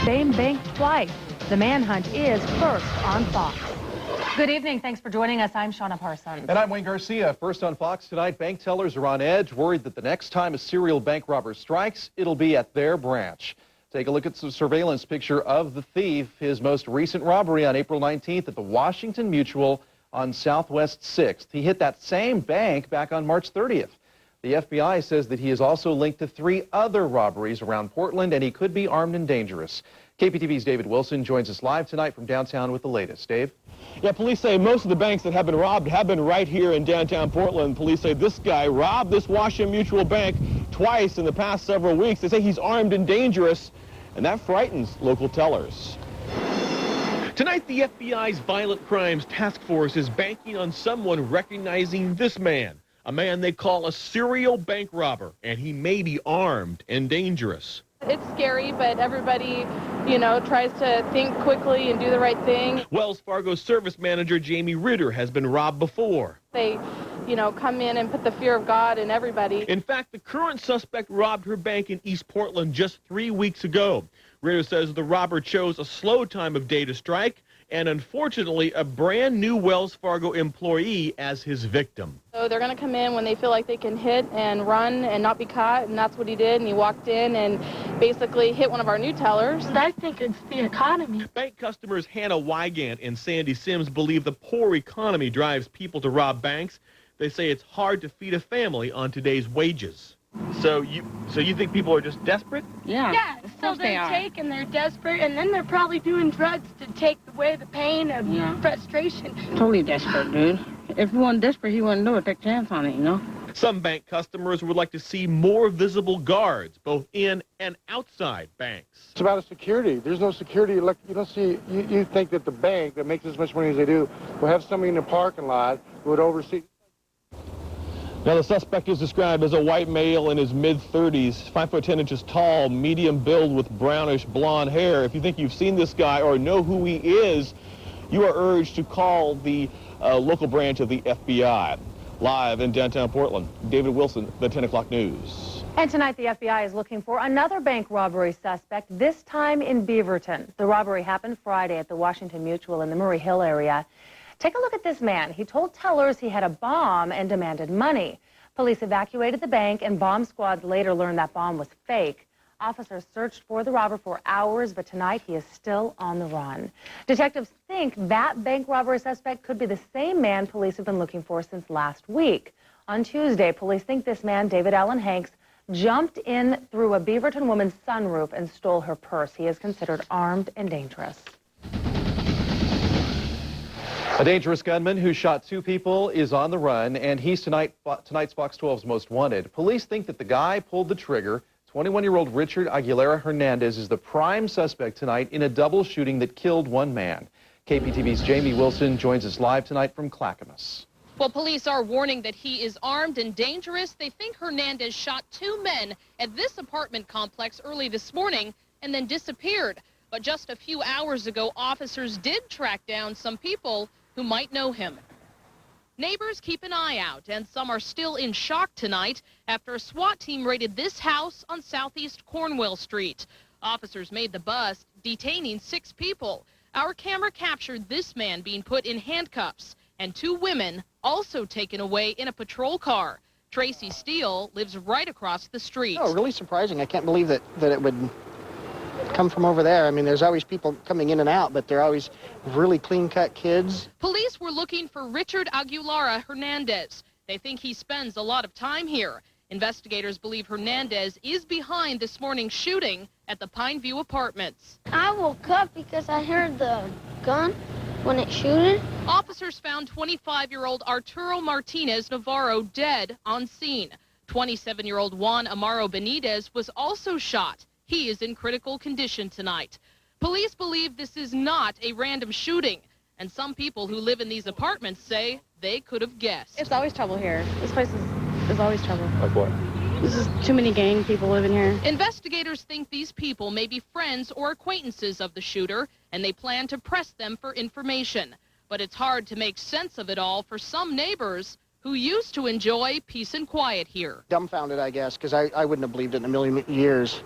same bank twice. The manhunt is first on Fox. Good evening. Thanks for joining us. I'm Shauna Parsons. And I'm Wayne Garcia. First on Fox tonight, bank tellers are on edge, worried that the next time a serial bank robber strikes, it'll be at their branch. Take a look at some surveillance picture of the thief. His most recent robbery on April 19th at the Washington Mutual on Southwest 6th. He hit that same bank back on March 30th. The FBI says that he is also linked to 3 other robberies around Portland, and he could be armed and dangerous. KPTV's David Wilson joins us live tonight from downtown with the latest. Dave? Yeah, police say most of the banks that have been robbed have been right here in downtown Portland. Police say this guy robbed this Washington Mutual bank twice in the past several weeks. They say he's armed and dangerous, and that frightens local tellers. Tonight, the FBI's Violent Crimes Task Force is banking on someone recognizing this man, a man they call a serial bank robber, and he may be armed and dangerous. It's scary, but everybody, tries to think quickly and do the right thing. Wells Fargo service manager Jamie Ritter has been robbed before. They, come in and put the fear of God in everybody. In fact, the current suspect robbed her bank in East Portland just 3 weeks ago. Ritter says the robber chose a slow time of day to strike, and unfortunately, a brand new Wells Fargo employee as his victim. So they're going to come in when they feel like they can hit and run and not be caught, and that's what he did. And he walked in and basically hit one of our new tellers. I think it's the economy. Bank customers Hannah Wygant and Sandy Sims believe the poor economy drives people to rob banks. They say it's hard to feed a family on today's wages. So you think people are just desperate? Yeah, so they're taking, they're desperate, and then they're probably doing drugs to take away the pain of frustration. Totally desperate, dude. If he wasn't desperate, he wouldn't do it. Take a chance on it, Some bank customers would like to see more visible guards, both in and outside banks. It's about security. There's no security. Look, you think that the bank that makes as much money as they do will have somebody in the parking lot who would oversee. Now, the suspect is described as a white male in his mid-30s, 5'10" tall, medium build with brownish blonde hair. If you think you've seen this guy or know who he is, you are urged to call the local branch of the FBI. Live in downtown Portland, David Wilson, the 10 o'clock news. And tonight, the FBI is looking for another bank robbery suspect, this time in Beaverton. The robbery happened Friday at the Washington Mutual in the Murray Hill area. Take a look at this man. He told tellers he had a bomb and demanded money. Police evacuated the bank, and bomb squads later learned that bomb was fake. Officers searched for the robber for hours, but tonight he is still on the run. Detectives think that bank robbery suspect could be the same man police have been looking for since last week. On Tuesday, police think this man, David Allen Hanks, jumped in through a Beaverton woman's sunroof and stole her purse. He is considered armed and dangerous. A dangerous gunman who shot 2 people is on the run, and he's tonight's Fox 12's most wanted. Police think that the guy pulled the trigger. 21-year-old Richard Aguilera Hernandez is the prime suspect tonight in a double shooting that killed 1 man. KPTV's Jamie Wilson joins us live tonight from Clackamas. Well, police are warning that he is armed and dangerous. They think Hernandez shot 2 men at this apartment complex early this morning and then disappeared. But just a few hours ago, officers did track down some people who might know him. Neighbors keep an eye out, and some are still in shock tonight after a SWAT team raided this house on Southeast Cornwell Street. Officers made the bust, detaining 6 people. Our camera captured this man being put in handcuffs, and 2 women also taken away in a patrol car. Tracy Steele lives right across the street. Oh, really surprising. I can't believe that it would come from over there. I mean, there's always people coming in and out, but they're always really clean-cut kids. Police were looking for Richard Aguilera Hernandez. They think he spends a lot of time here. Investigators believe Hernandez is behind this morning's shooting at the Pineview Apartments. I woke up because I heard the gun when it shooted. Officers found 25-year-old Arturo Martinez Navarro dead on scene. 27-year-old Juan Amaro Benitez was also shot. He is in critical condition tonight. Police believe this is not a random shooting, and some people who live in these apartments say they could have guessed. It's always trouble here. This place is always trouble. Like what? This is too many gang people living here. Investigators think these people may be friends or acquaintances of the shooter, and they plan to press them for information. But it's hard to make sense of it all for some neighbors who used to enjoy peace and quiet here. Dumbfounded, I guess, because I wouldn't have believed it in a million years.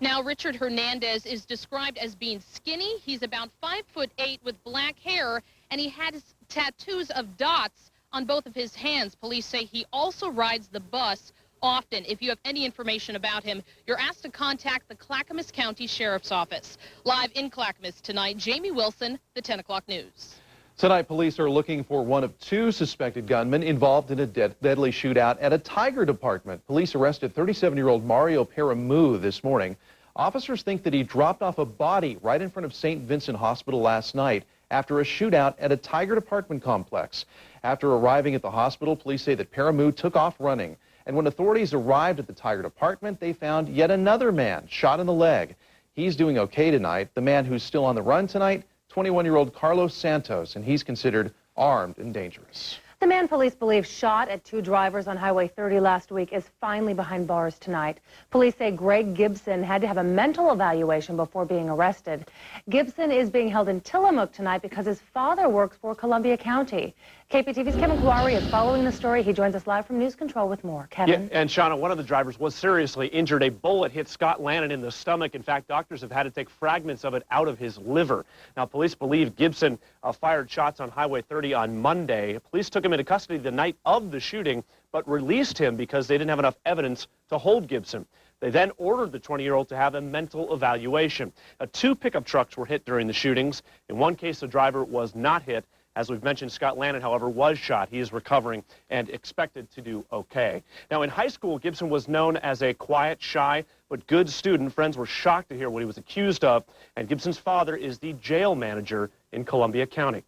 Now, Richard Hernandez is described as being skinny. He's about 5'8" with black hair, and he has tattoos of dots on both of his hands. Police say he also rides the bus often. If you have any information about him, you're asked to contact the Clackamas County Sheriff's Office. Live in Clackamas tonight, Jamie Wilson, the 10 o'clock news. Tonight, police are looking for one of two suspected gunmen involved in a deadly shootout at a Tiger department. Police arrested 37-year-old Mario Paramu this morning. Officers think that he dropped off a body right in front of St. Vincent Hospital last night after a shootout at a Tiger department complex. After arriving at the hospital, police say that Paramu took off running. And when authorities arrived at the Tiger department, they found yet another man shot in the leg. He's doing okay tonight. The man who's still on the run tonight, 21-year-old Carlos Santos, and he's considered armed and dangerous. The man police believe shot at two drivers on Highway 30 last week is finally behind bars tonight. Police say Greg Gibson had to have a mental evaluation before being arrested. Gibson is being held in Tillamook tonight because his father works for Columbia County. KPTV's Kevin Kouari is following the story. He joins us live from News Control with more. Kevin. Yeah, and Shauna, one of the drivers was seriously injured. A bullet hit Scott Lannon in the stomach. In fact, doctors have had to take fragments of it out of his liver. Now, police believe Gibson fired shots on Highway 30 on Monday. Police took him into custody the night of the shooting, but released him because they didn't have enough evidence to hold Gibson. They then ordered the 20-year-old to have a mental evaluation. Two pickup trucks were hit during the shootings. In one case, the driver was not hit. As we've mentioned, Scott Lannon, however, was shot. He is recovering and expected to do okay. Now, in high school, Gibson was known as a quiet, shy, but good student. Friends were shocked to hear what he was accused of, and Gibson's father is the jail manager in Columbia County.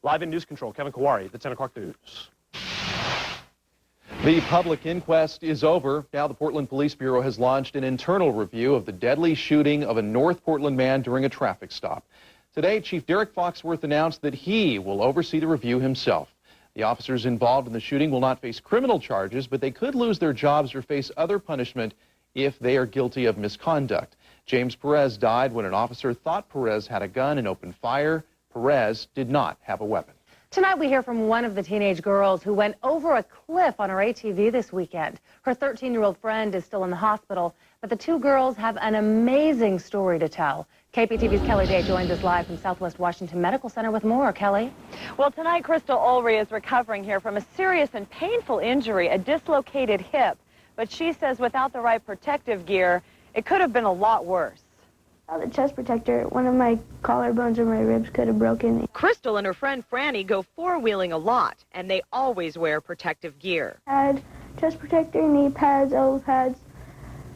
Live in News Control, Kevin Kouari, the 10 o'clock news. The public inquest is over. Now the Portland Police Bureau has launched an internal review of the deadly shooting of a North Portland man during a traffic stop. Today, Chief Derek Foxworth announced that he will oversee the review himself. The officers involved in the shooting will not face criminal charges, but they could lose their jobs or face other punishment if they are guilty of misconduct. James Perez died when an officer thought Perez had a gun and opened fire. Perez did not have a weapon. Tonight we hear from one of the teenage girls who went over a cliff on her ATV this weekend. Her 13-year-old friend is still in the hospital, but the two girls have an amazing story to tell. KPTV's Kelly Day joins us live from Southwest Washington Medical Center with more. Kelly? Well, tonight Crystal Ulrey is recovering here from a serious and painful injury, a dislocated hip. But she says without the right protective gear, it could have been a lot worse. Without the chest protector, one of my collarbones or my ribs could have broken. Crystal and her friend Franny go four-wheeling a lot, and they always wear protective gear. I had chest protector, knee pads, elbow pads,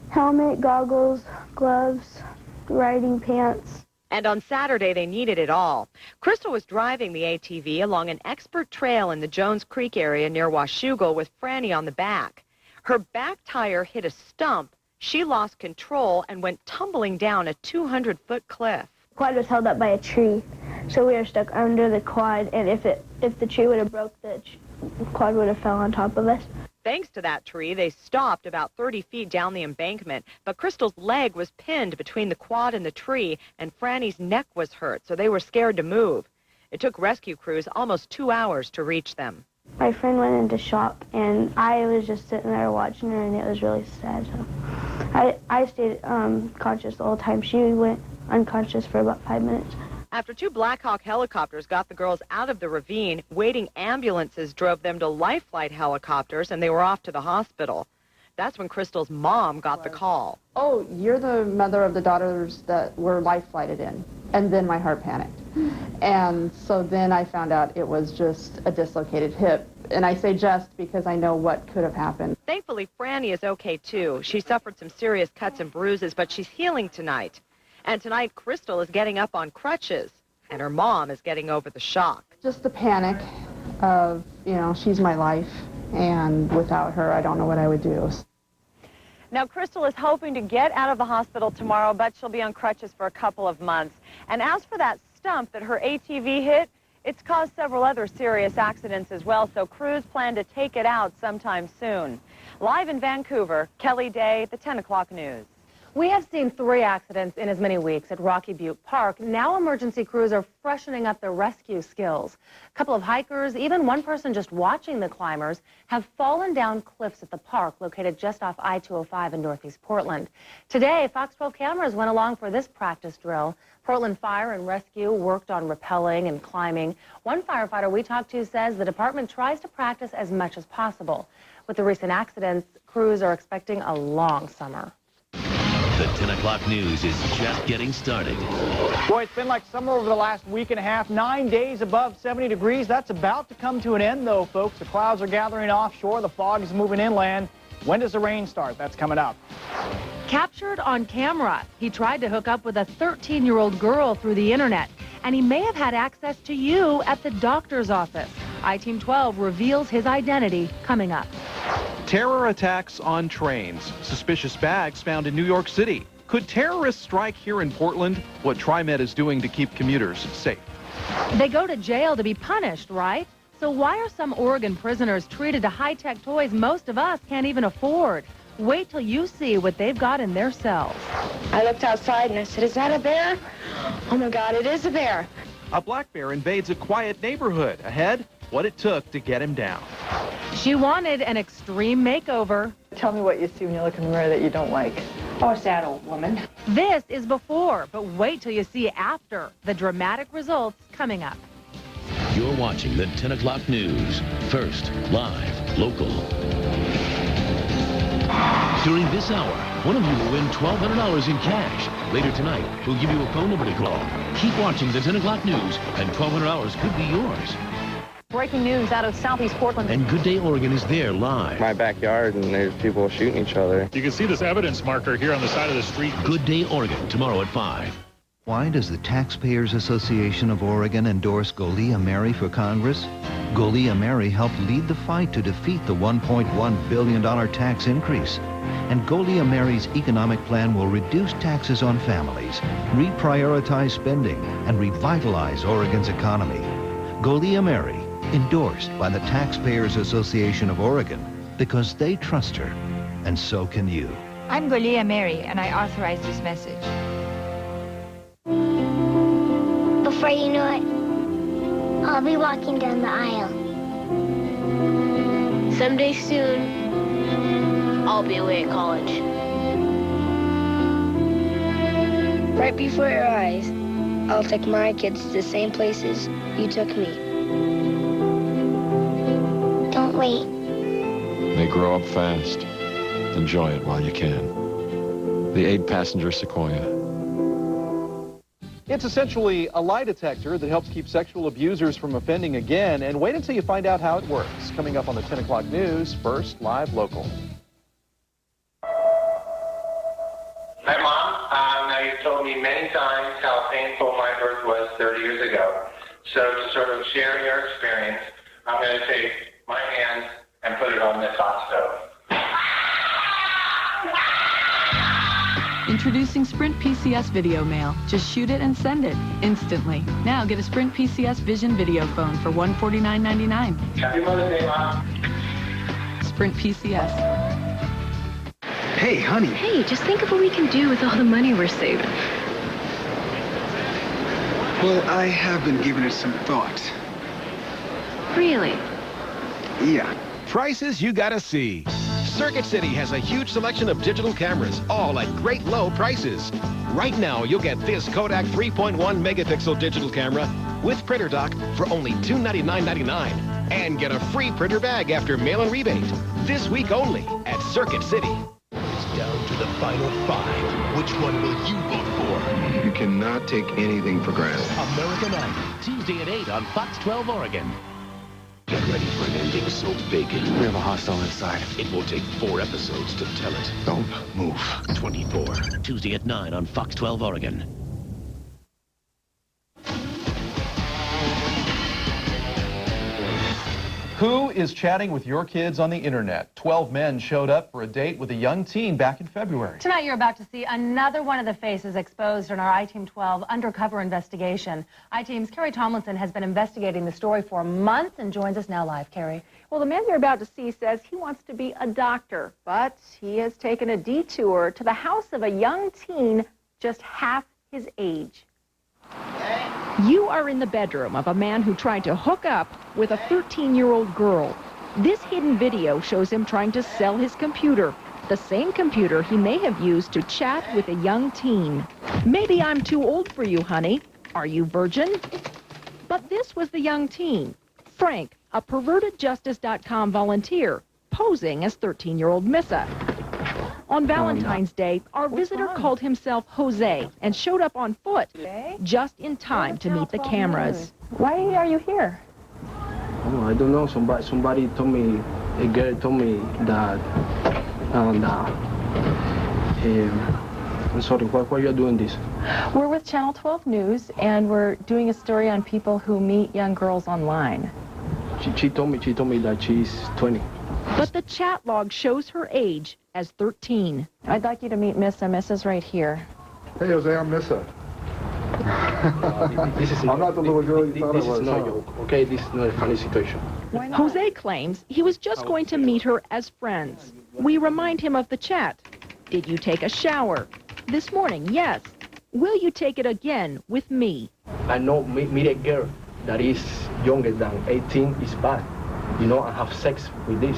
helmet, goggles, gloves, riding pants. And on Saturday, they needed it all. Crystal was driving the ATV along an expert trail in the Jones Creek area near Washougal with Franny on the back. Her back tire hit a stump. She lost control and went tumbling down a 200-foot cliff. The quad was held up by a tree, so we were stuck under the quad, and if the tree would have broke, the quad would have fell on top of us. Thanks to that tree, they stopped about 30 feet down the embankment, but Crystal's leg was pinned between the quad and the tree, and Franny's neck was hurt, so they were scared to move. It took rescue crews almost 2 hours to reach them. My friend went into shock, and I was just sitting there watching her, and it was really sad. So I stayed conscious the whole time. She went unconscious for about 5 minutes. After two Black Hawk helicopters got the girls out of the ravine, waiting ambulances drove them to Life Flight helicopters, and they were off to the hospital. That's when Crystal's mom got the call. Oh, you're the mother of the daughters that were life flighted in. And then my heart panicked. And so then I found out it was just a dislocated hip. And I say just because I know what could have happened. Thankfully, Franny is okay, too. She suffered some serious cuts and bruises, but she's healing tonight. And tonight, Crystal is getting up on crutches, and her mom is getting over the shock. Just the panic of, she's my life, and without her, I don't know what I would do. Now, Crystal is hoping to get out of the hospital tomorrow, but she'll be on crutches for a couple of months. And as for that stump that her ATV hit, it's caused several other serious accidents as well, so crews plan to take it out sometime soon. Live in Vancouver, Kelly Day, the 10 o'clock news. We have seen 3 accidents in as many weeks at Rocky Butte Park. Now emergency crews are freshening up their rescue skills. A couple of hikers, even one person just watching the climbers, have fallen down cliffs at the park located just off I-205 in Northeast Portland. Today, Fox 12 cameras went along for this practice drill. Portland Fire and Rescue worked on rappelling and climbing. One firefighter we talked to says the department tries to practice as much as possible. With the recent accidents, crews are expecting a long summer. The 10 o'clock news is just getting started. Boy, it's been like summer over the last week and a half. 9 days above 70 degrees. That's about to come to an end, though, folks. The clouds are gathering offshore. The fog is moving inland. When does the rain start? That's coming up. Captured on camera, he tried to hook up with a 13-year-old girl through the internet, and he may have had access to you at the doctor's office. I-Team 12 reveals his identity coming up. Terror attacks on trains. Suspicious bags found in New York City. Could terrorists strike here in Portland? What TriMet is doing to keep commuters safe. They go to jail to be punished, right? So why are some Oregon prisoners treated to high-tech toys most of us can't even afford? Wait till you see what they've got in their cells. I looked outside and I said, "Is that a bear?" Oh my God, it is a bear. A black bear invades a quiet neighborhood. Ahead, what it took to get him down. She wanted an extreme makeover. Tell me what you see when you look in the mirror that you don't like. Oh, it's that old woman. This is before, but wait till you see after. The dramatic results coming up. You're watching the 10 o'clock news. First, live, local. During this hour, one of you will win $1,200 in cash. Later tonight, we'll give you a phone number to call. Keep watching the 10 o'clock news, and $1,200 could be yours. Breaking news out of Southeast Portland. And Good Day Oregon is there live. My backyard, and there's people shooting each other. You can see this evidence marker here on the side of the street. Good Day Oregon, tomorrow at 5. Why does the Taxpayers Association of Oregon endorse Golia Mary for Congress? Golia Mary helped lead the fight to defeat the $1.1 billion tax increase. And Golia Mary's economic plan will reduce taxes on families, reprioritize spending, and revitalize Oregon's economy. Golia Mary, endorsed by the Taxpayers Association of Oregon, because they trust her, and so can you. I'm Golia Mary, and I authorize this message. Before you know it, I'll be walking down the aisle. Someday soon, I'll be away at college. Right before your eyes, I'll take my kids to the same places you took me. Don't wait. They grow up fast. Enjoy it while you can. The 8-passenger Sequoia. It's essentially a lie detector that helps keep sexual abusers from offending again. And wait until you find out how it works. Coming up on the 10 o'clock news, first, live, local. Hi, Mom. Now, you've told me many times how painful my birth was 30 years ago. So to sort of share your experience, I'm going to take my hand and put it on this hot stove. Introducing Sprint PCS Video Mail. Just shoot it and send it instantly. Now get a Sprint PCS Vision video phone for $149.99. Happy Mother's Day, Mom. Sprint PCS. Hey, honey. Hey, just think of what we can do with all the money we're saving. Well, I have been giving it some thought. Really? Yeah. Prices you gotta see. Circuit City has a huge selection of digital cameras, all at great low prices. Right now, you'll get this Kodak 3.1 megapixel digital camera with printer dock for only $299.99 and get a free printer bag after mail-in rebate. This week only at Circuit City. It's down to the final 5. Which one will you vote for? You cannot take anything for granted. American Idol, Tuesday at 8 on Fox 12 Oregon. Get ready for an ending so vacant. We have a hostile inside. It will take 4 episodes to tell it. Don't move. 24, Tuesday at 9 on Fox 12 Oregon. Who is chatting with your kids on the internet? 12 men showed up for a date with a young teen back in February. Tonight you're about to see another one of the faces exposed in our I-Team 12 undercover investigation. I-Team's Carrie Tomlinson has been investigating the story for a month and joins us now live. Carrie. Well, the man you're about to see says he wants to be a doctor, but he has taken a detour to the house of a young teen just half his age. You are in the bedroom of a man who tried to hook up with a 13-year-old girl. This hidden video shows him trying to sell his computer, the same computer he may have used to chat with a young teen. Maybe I'm too old for you, honey. Are you virgin? But this was the young teen, Frank, a pervertedjustice.com volunteer, posing as 13-year-old Missa. On Valentine's Day, our visitor called himself Jose and showed up on foot just in time to meet the cameras. Why are you here? Oh, I don't know. Somebody told me, a girl told me that, I'm sorry, why are you doing this? We're with Channel 12 News, and we're doing a story on people who meet young girls online. She told me that she's 20. But the chat log shows her age as 13. I'd like you to meet Missa. Missa's right here. Hey, Jose, I'm Missa. I'm not the little girl you thought I was. This is not a joke, okay? This is not a funny situation. Jose claims he was just going to meet her as friends. We remind him of the chat. Did you take a shower? This morning, yes. Will you take it again with me? I know meet a girl that is younger than 18 is bad. You know, I have sex with this.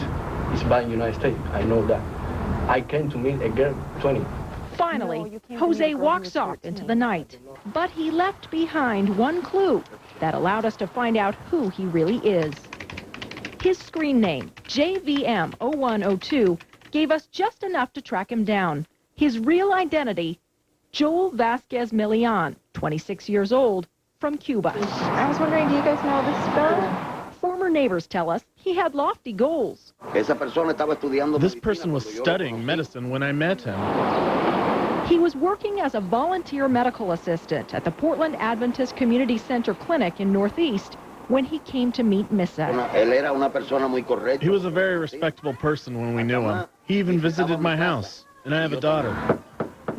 It's bad in the United States. I know that. I came to meet a girl 20. Finally, Jose walks off into the night. But he left behind one clue that allowed us to find out who he really is. His screen name, JVM0102, gave us just enough to track him down. His real identity, Joel Vasquez Milian, 26 years old, from Cuba. I was wondering, do you guys know this spelling? Former neighbors tell us he had lofty goals. This person was studying medicine when I met him. He was working as a volunteer medical assistant at the Portland Adventist Community Center Clinic in Northeast when he came to meet Missa. He was a very respectable person when we knew him. He even visited my house, and I have a daughter.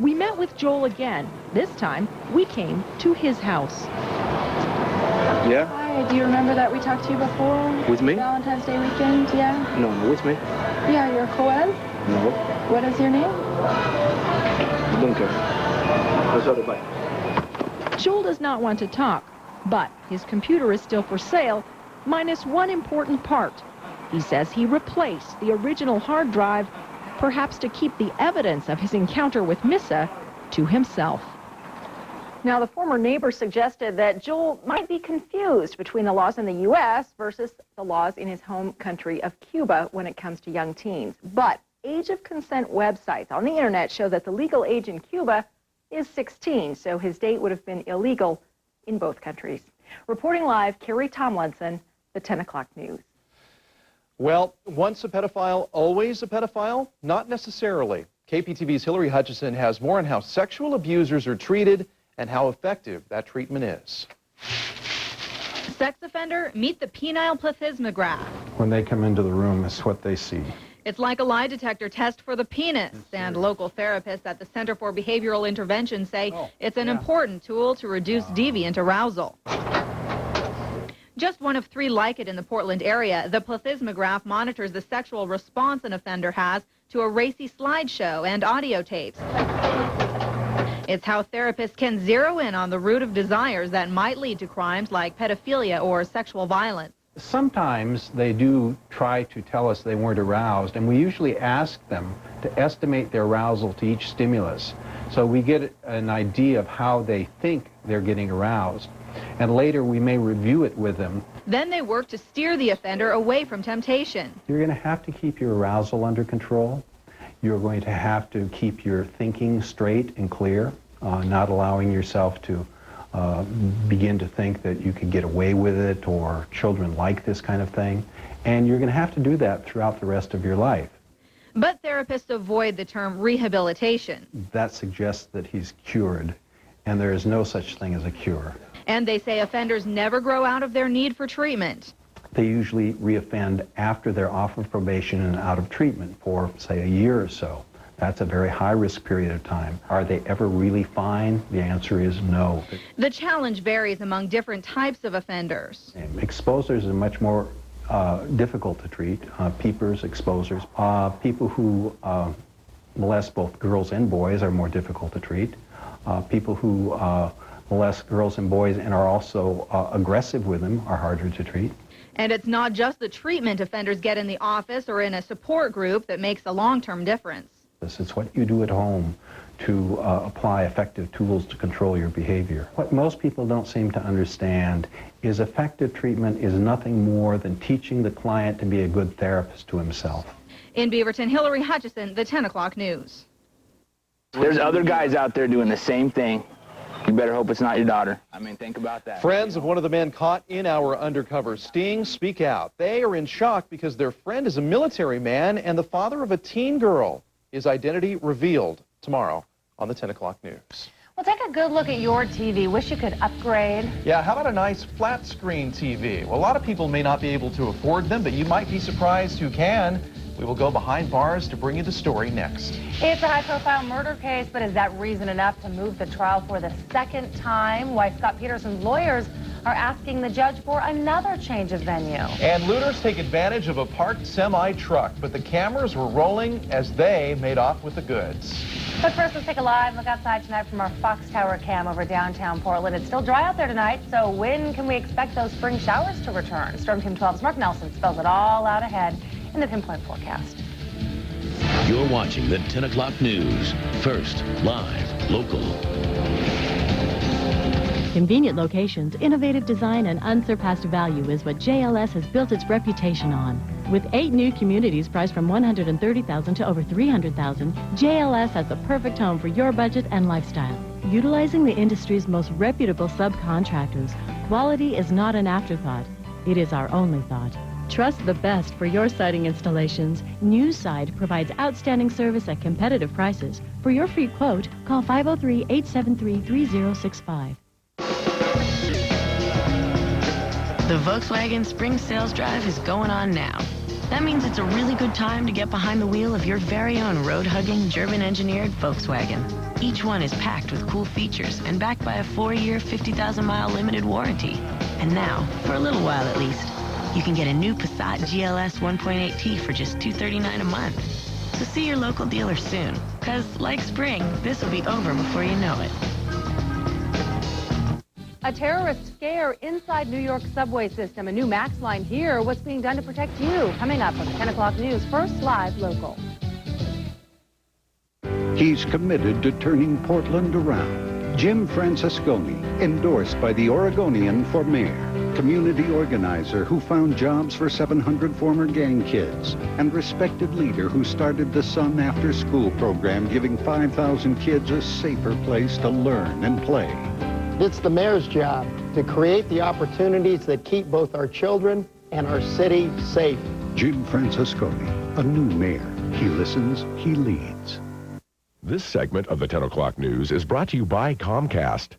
We met with Joel again. This time, we came to his house. Yeah? Hi, do you remember that we talked to you before? With me? Valentine's Day weekend, yeah? No, with me. Yeah, you're co-ed? No. What is your name? Don't care. I'm sorry, bye. Joel does not want to talk, but his computer is still for sale, minus one important part. He says he replaced the original hard drive, perhaps to keep the evidence of his encounter with Missa to himself. Now, the former neighbor suggested that Joel might be confused between the laws in the U.S. versus the laws in his home country of Cuba when it comes to young teens. But age of consent websites on the internet show that the legal age in Cuba is 16, so his date would have been illegal in both countries. Reporting live, Carrie Tomlinson, the 10 o'clock news. Well, once a pedophile, always a pedophile? Not necessarily. KPTV's Hillary Hutchison has more on how sexual abusers are treated and how effective that treatment is. Sex offender, meet the penile plethysmograph. When they come into the room, it's what they see. It's like a lie detector test for the penis, and local therapists at the Center for Behavioral Intervention say it's an important tool to reduce deviant arousal. Just one of 3 like it in the Portland area, the plethysmograph monitors the sexual response an offender has to a racy slideshow and audio tapes. It's how therapists can zero in on the root of desires that might lead to crimes like pedophilia or sexual violence. Sometimes they do try to tell us they weren't aroused, and we usually ask them to estimate their arousal to each stimulus. So we get an idea of how they think they're getting aroused, and later we may review it with them. Then they work to steer the offender away from temptation. You're going to have to keep your arousal under control. You're going to have to keep your thinking straight and clear, not allowing yourself to begin to think that you could get away with it or children like this kind of thing. And you're going to have to do that throughout the rest of your life. But therapists avoid the term rehabilitation. That suggests that he's cured, and there is no such thing as a cure. And they say offenders never grow out of their need for treatment. They usually reoffend after they're off of probation and out of treatment for, say, a year or so. That's a very high-risk period of time. Are they ever really fine? The answer is no. The challenge varies among different types of offenders. Exposers are much more difficult to treat. Peepers, exposers. People who molest both girls and boys are more difficult to treat. People who molest girls and boys and are also aggressive with them are harder to treat. And it's not just the treatment offenders get in the office or in a support group that makes a long-term difference. It's what you do at home to apply effective tools to control your behavior. What most people don't seem to understand is effective treatment is nothing more than teaching the client to be a good therapist to himself. In Beaverton, Hillary Hutchison, the 10 o'clock news. There's other guys out there doing the same thing. You better hope it's not your daughter. I mean, think about that. Friends of one of the men caught in our undercover sting speak out. They are in shock because their friend is a military man and the father of a teen girl. His identity revealed tomorrow on the 10 o'clock news. Well, take a good look at your TV. Wish you could upgrade. Yeah, how about a nice flat screen TV? Well, a lot of people may not be able to afford them, but you might be surprised who can. We will go behind bars to bring you the story next. It's a high-profile murder case, but is that reason enough to move the trial for the second time? Why Scott Peterson's lawyers are asking the judge for another change of venue. And looters take advantage of a parked semi-truck, but the cameras were rolling as they made off with the goods. But first, let's take a live look outside tonight from our Fox Tower cam over downtown Portland. It's still dry out there tonight, so when can we expect those spring showers to return? Storm Team 12's Mark Nelson spells it all out ahead in the pinpoint forecast. You're watching the 10 o'clock news. First, live, local. Convenient locations, innovative design, and unsurpassed value is what JLS has built its reputation on. With 8 new communities priced from $130,000 to over $300,000, JLS has the perfect home for your budget and lifestyle. Utilizing the industry's most reputable subcontractors, quality is not an afterthought. It is our only thought. Trust the best for your siding installations. Newside provides outstanding service at competitive prices. For your free quote, call 503-873-3065. The Volkswagen Spring Sales Drive is going on now. That means it's a really good time to get behind the wheel of your very own road-hugging, German-engineered Volkswagen. Each one is packed with cool features and backed by a 4-year, 50,000-mile limited warranty. And now, for a little while at least, you can get a new Passat GLS 1.8T for just $239 a month. So see your local dealer soon, because like spring, this will be over before you know it. A terrorist scare inside New York's subway system. A new Max line here. What's being done to protect you? Coming up on the 10 o'clock news. First, live, local. He's committed to turning Portland around. Jim Francesconi, endorsed by the Oregonian for mayor. Community organizer who found jobs for 700 former gang kids. And respected leader who started the Sun After School program, giving 5,000 kids a safer place to learn and play. It's the mayor's job to create the opportunities that keep both our children and our city safe. Jim Francesconi, a new mayor. He listens, he leads. This segment of the 10 o'clock news is brought to you by Comcast.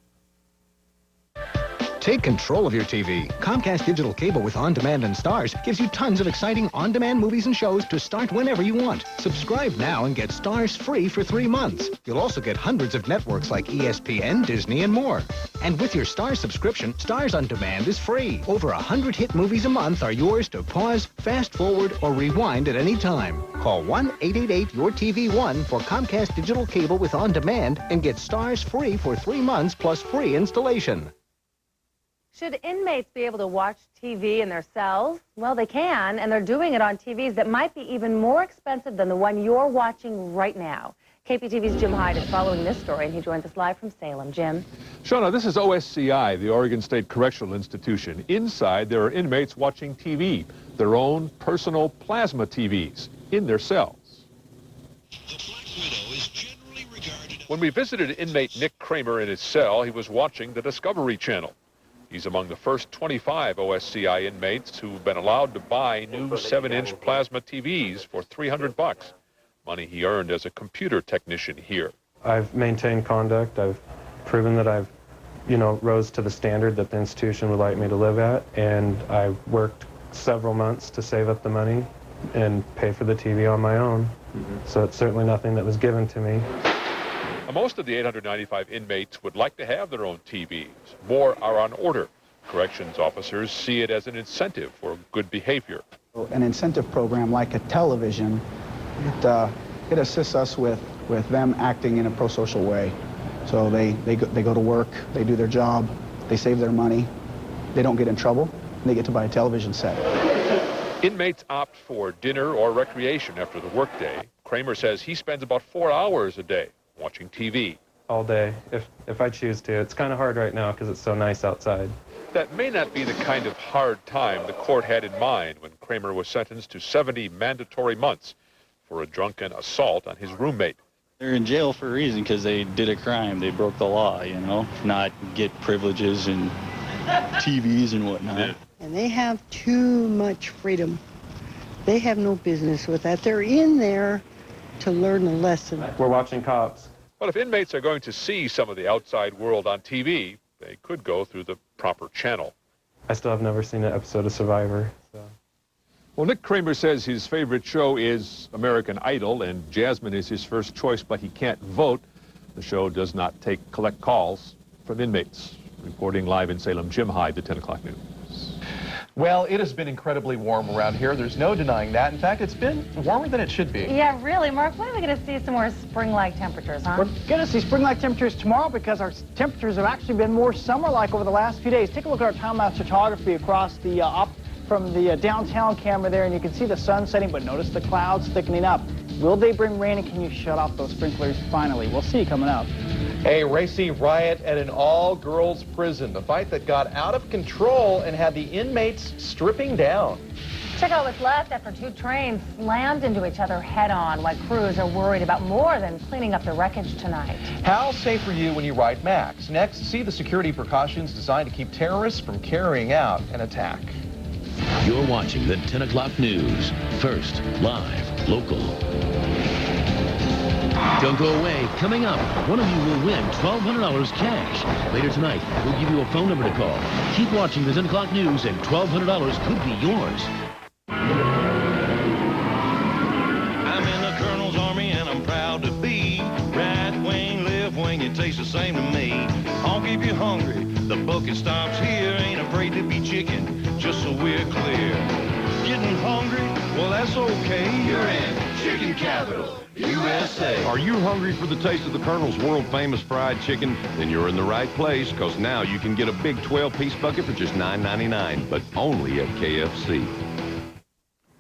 Take control of your TV. Comcast Digital Cable with On-Demand and Stars gives you tons of exciting on-demand movies and shows to start whenever you want. Subscribe now and get Stars free for 3 months. You'll also get hundreds of networks like ESPN, Disney, and more. And with your Stars subscription, Stars On Demand is free. Over 100 hit movies a month are yours to pause, fast forward, or rewind at any time. Call 1-888-YOUR-TV1 for Comcast Digital Cable with On-Demand and get Stars free for 3 months plus free installation. Should inmates be able to watch TV in their cells? Well, they can, and they're doing it on TVs that might be even more expensive than the one you're watching right now. KPTV's Jim Hyde is following this story, and he joins us live from Salem. Jim? Shona, this is OSCI, the Oregon State Correctional Institution. Inside, there are inmates watching TV, their own personal plasma TVs, in their cells. When we visited inmate Nick Kramer in his cell, he was watching the Discovery Channel. He's among the first 25 OSCI inmates who've been allowed to buy new 7-inch plasma TVs for $300, money he earned as a computer technician here. I've maintained conduct. I've proven that I've, rose to the standard that the institution would like me to live at, and I've worked several months to save up the money and pay for the TV on my own. So it's certainly nothing that was given to me. Most of the 895 inmates would like to have their own TVs. More are on order. Corrections officers see it as an incentive for good behavior. An incentive program like a television, it assists us with them acting in a pro-social way. So they go to work, they do their job, they save their money, they don't get in trouble, and they get to buy a television set. Inmates opt for dinner or recreation after the workday. Kramer says he spends about 4 hours a day watching TV. All day, if I choose to. It's kind of hard right now because it's so nice outside. That may not be the kind of hard time the court had in mind when Kramer was sentenced to 70 mandatory months for a drunken assault on his roommate. They're in jail for a reason, because they did a crime. They broke the law, you know, not get privileges and TVs and whatnot. And they have too much freedom. They have no business with that. They're in there to learn a lesson. We're watching Cops. But if inmates are going to see some of the outside world on TV, they could go through the proper channel. I still have never seen an episode of Survivor. So. Well, Nick Kramer says his favorite show is American Idol, and Jasmine is his first choice, but he can't vote. The show does not collect calls from inmates. Reporting live in Salem, Jim Hyde, the 10 o'clock news. Well, it has been incredibly warm around here. There's no denying that. In fact, it's been warmer than it should be. Yeah, really, Mark. When are we going to see some more spring-like temperatures, huh? We're going to see spring-like temperatures tomorrow because our temperatures have actually been more summer-like over the last few days. Take a look at our time-lapse photography across the from the downtown camera there, and you can see the sun setting, but notice the clouds thickening up. Will they bring rain, and can you shut off those sprinklers finally? We'll see coming up. A racy riot at an all-girls prison. The fight that got out of control and had the inmates stripping down. Check out what's left after two trains slammed into each other head-on, while crews are worried about more than cleaning up the wreckage tonight. How safe are you when you ride Max? Next, see the security precautions designed to keep terrorists from carrying out an attack. You're watching the 10 o'clock news. First, live, local. Don't go away. Coming up, one of you will win $1,200 cash. Later tonight, we'll give you a phone number to call. Keep watching the 10 o'clock news and $1,200 could be yours. I'm in the Colonel's Army and I'm proud to be right wing, left wing, it tastes the same to me. I'll keep you hungry. The bucket stops here. Ain't afraid to be chicken, just so we're clear. Getting hungry? Well, that's okay. You're in Chicken Capital, USA. Are you hungry for the taste of the Colonel's world-famous fried chicken? Then you're in the right place, because now you can get a big 12-piece bucket for just $9.99, but only at KFC.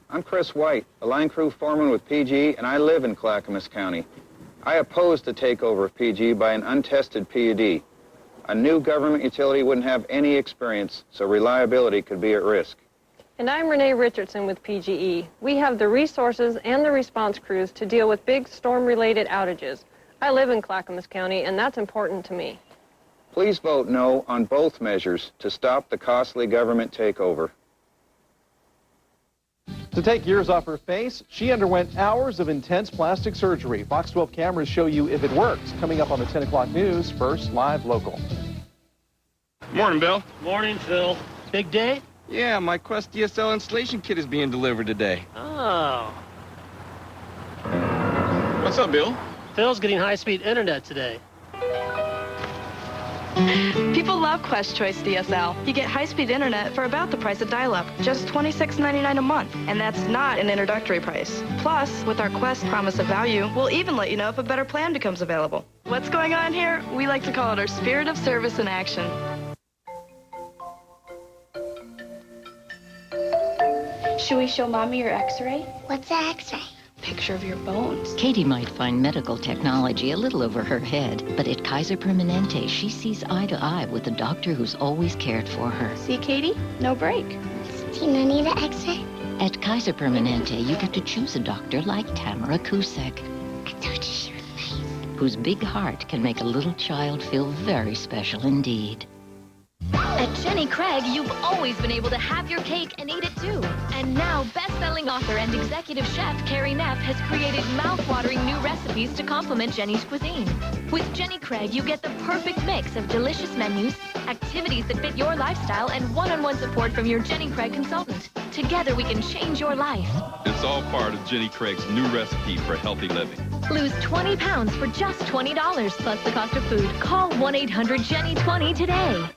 I'm Chris White, a line crew foreman with PG, and I live in Clackamas County. I oppose the takeover of PG by an untested PUD. A new government utility wouldn't have any experience, so reliability could be at risk. And I'm Renee Richardson with PGE. We have the resources and the response crews to deal with big storm-related outages. I live in Clackamas County, and that's important to me. Please vote no on both measures to stop the costly government takeover. To take years off her face, she underwent hours of intense plastic surgery. Fox 12 cameras show you if it works. Coming up on the 10 o'clock news, first live local. Morning, Bill. Morning, Phil. Big day? Yeah, my Quest DSL installation kit is being delivered today. Oh. What's up, Bill? Phil's getting high-speed internet today. People love Quest Choice DSL. You get high-speed internet for about the price of dial-up, just $26.99 a month. And that's not an introductory price. Plus, with our Quest promise of value, we'll even let you know if a better plan becomes available. What's going on here? We like to call it our spirit of service in action. Should we show Mommy your x-ray? What's an x-ray? Picture of your bones. Katie might find medical technology a little over her head, but at Kaiser Permanente, she sees eye to eye with a doctor who's always cared for her. See, Katie? No break. Does Tina need an x-ray? At Kaiser Permanente, you get to choose a doctor like Tamara Kusek. I told you she was nice. Whose big heart can make a little child feel very special indeed. At Jenny Craig, you've always been able to have your cake and eat it too. And now, best-selling author and executive chef Carrie Neff has created mouth-watering new recipes to complement Jenny's cuisine. With Jenny Craig, you get the perfect mix of delicious menus, activities that fit your lifestyle, and one-on-one support from your Jenny Craig consultant. Together we can change your life. It's all part of Jenny Craig's new recipe for healthy living. Lose 20 pounds for just $20 plus the cost of food. Call 1-800-JENNY20 today.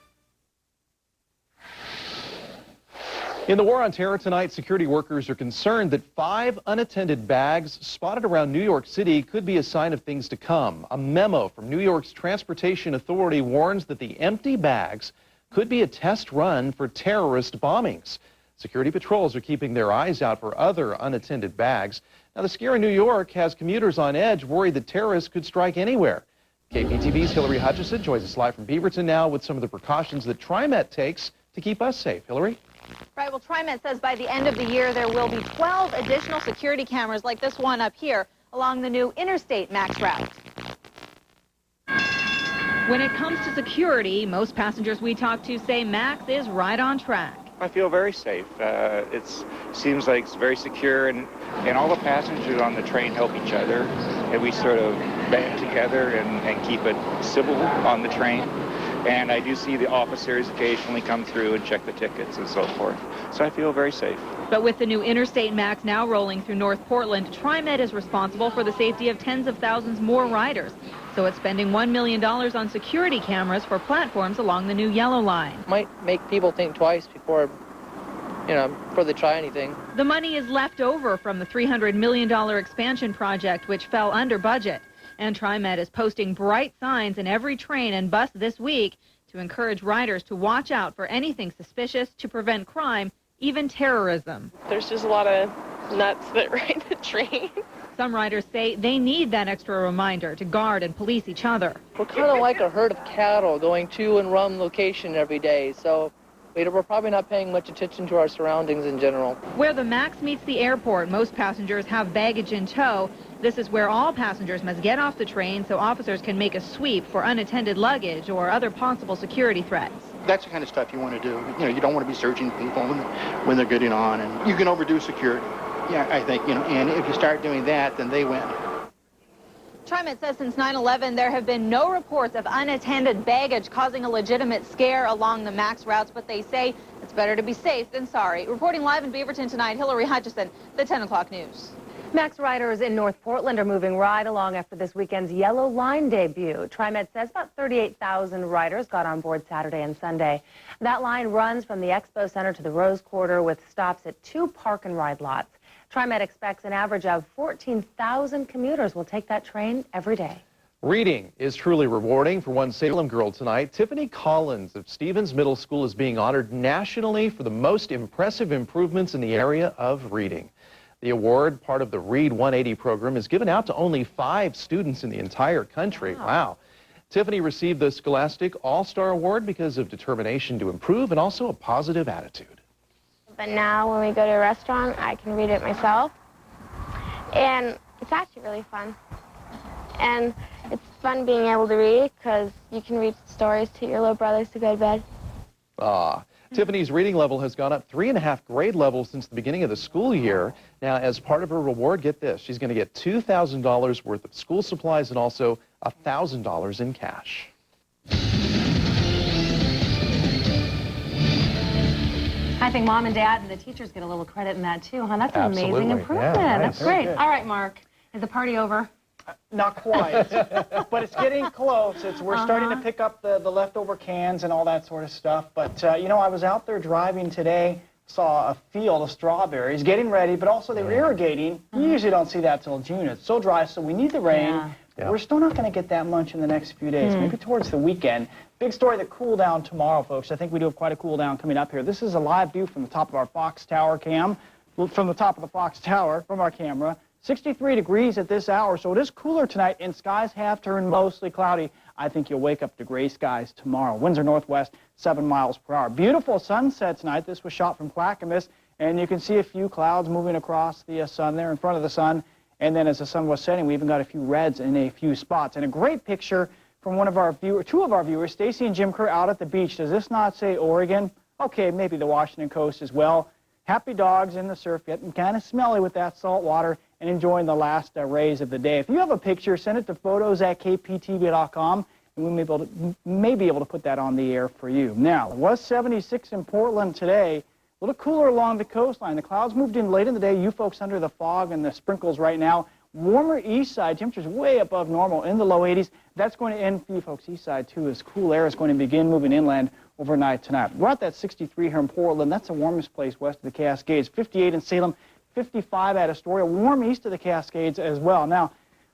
In the war on terror tonight, security workers are concerned that 5 unattended bags spotted around New York City could be a sign of things to come. A memo from New York's Transportation Authority warns that the empty bags could be a test run for terrorist bombings. Security patrols are keeping their eyes out for other unattended bags. Now, the scare in New York has commuters on edge, worried that terrorists could strike anywhere. KPTV's Hillary Hutchison joins us live from Beaverton now with some of the precautions that TriMet takes to keep us safe. Hillary? Right, well, TriMet says by the end of the year there will be 12 additional security cameras like this one up here along the new Interstate Max route. When it comes to security, most passengers we talk to say Max is right on track. I feel very safe. It seems like it's very secure, and all the passengers on the train help each other, and we sort of band together and keep it civil on the train. And I do see the officers occasionally come through and check the tickets and so forth. So I feel very safe. But with the new Interstate Max now rolling through North Portland, TriMet is responsible for the safety of tens of thousands more riders. So it's spending $1 million on security cameras for platforms along the new Yellow Line. Might make people think twice before they try anything. The money is left over from the $300 million expansion project, which fell under budget. And TriMet is posting bright signs in every train and bus this week to encourage riders to watch out for anything suspicious to prevent crime, even terrorism. There's just a lot of nuts that ride the train. Some riders say they need that extra reminder to guard and police each other. We're kind of like a herd of cattle going to and from location every day, so we're probably not paying much attention to our surroundings in general. Where the Max meets the airport, most passengers have baggage in tow. This is where all passengers must get off the train so officers can make a sweep for unattended luggage or other possible security threats. That's the kind of stuff you want to do. You don't want to be searching people when they're getting on, and you can overdo security. Yeah, I think, and if you start doing that, then they win. TriMet says since 9/11 there have been no reports of unattended baggage causing a legitimate scare along the Max routes, but they say it's better to be safe than sorry. Reporting live in Beaverton tonight, Hillary Hutchison, the 10 o'clock news. Max riders in North Portland are moving right along after this weekend's Yellow Line debut. TriMet says about 38,000 riders got on board Saturday and Sunday. That line runs from the Expo Center to the Rose Quarter with stops at 2 park and ride lots. TriMet expects an average of 14,000 commuters will take that train every day. Reading is truly rewarding. For one Salem girl tonight, Tiffany Collins of Stevens Middle School is being honored nationally for the most impressive improvements in the area of reading. The award, part of the Read 180 program, is given out to only 5 students in the entire country. Wow. Tiffany received the Scholastic All-Star Award because of determination to improve and also a positive attitude. But now when we go to a restaurant, I can read it myself. And it's actually really fun. And it's fun being able to read because you can read stories to your little brothers to go to bed. Tiffany's reading level has gone up 3.5 grade levels since the beginning of the school year. Now, as part of her reward, get this, she's going to get $2,000 worth of school supplies and also $1,000 in cash. I think Mom and Dad and the teachers get a little credit in that too, huh? That's an amazing improvement. Yeah, That's great. All right, Mark, is the party over? Not quite, but it's getting close. We're starting to pick up the leftover cans and all that sort of stuff. But, I was out there driving today, saw a field of strawberries getting ready, but also they were irrigating. You usually don't see that till June. It's so dry, so we need the rain. Yeah. We're still not going to get that much in the next few days, maybe towards the weekend. Big story, the cool down tomorrow, folks. I think we do have quite a cool down coming up here. This is a live view from the top of our Fox Tower cam, from the top of the Fox Tower, from our camera. 63 degrees at this hour, so it is cooler tonight, and skies have turned mostly cloudy. I think you'll wake up to gray skies tomorrow. Winds are northwest, 7 miles per hour. Beautiful sunset tonight. This was shot from Clackamas, and you can see a few clouds moving across the sun there in front of the sun. And then as the sun was setting, we even got a few reds in a few spots. And a great picture from two of our viewers, Stacy and Jim Kerr, out at the beach. Does this not say Oregon? Okay, maybe the Washington coast as well. Happy dogs in the surf, getting kind of smelly with that salt water and enjoying the last rays of the day. If you have a picture, send it to photos@kptv.com, and we may be able to put that on the air for you. Now, it was 76 in Portland today. A little cooler along the coastline. The clouds moved in late in the day. You folks under the fog and the sprinkles right now. Warmer east side, temperatures way above normal in the low 80s. That's going to end for you folks east side too, as cool air is going to begin moving inland overnight tonight. We're at that 63 here in Portland. That's the warmest place west of the Cascades. 58 in Salem, 55 at Astoria. Warm east of the Cascades as well. Now,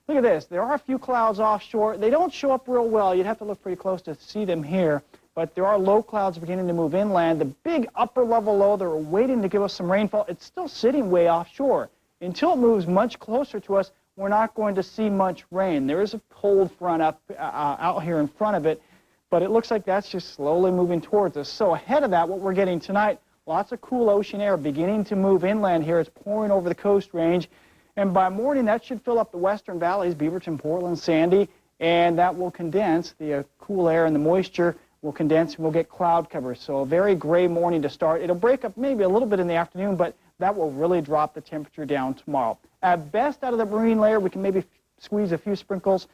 look at this. There are a few clouds offshore. They don't show up real well. You'd have to look pretty close to see them here. But there are low clouds beginning to move inland. The big upper level low, they're waiting to give us some rainfall. It's still sitting way offshore. Until it moves much closer to us, we're not going to see much rain. There is a cold front up out here in front of it, but it looks like that's just slowly moving towards us. So ahead of that, what we're getting tonight, lots of cool ocean air beginning to move inland here. It's pouring over the coast range. And by morning, that should fill up the western valleys, Beaverton, Portland, Sandy, and that will condense. The cool air and the moisture will condense, and we'll get cloud cover. So a very gray morning to start. It'll break up maybe a little bit in the afternoon, but that will really drop the temperature down tomorrow. At best, out of the marine layer, we can maybe squeeze a few sprinkles.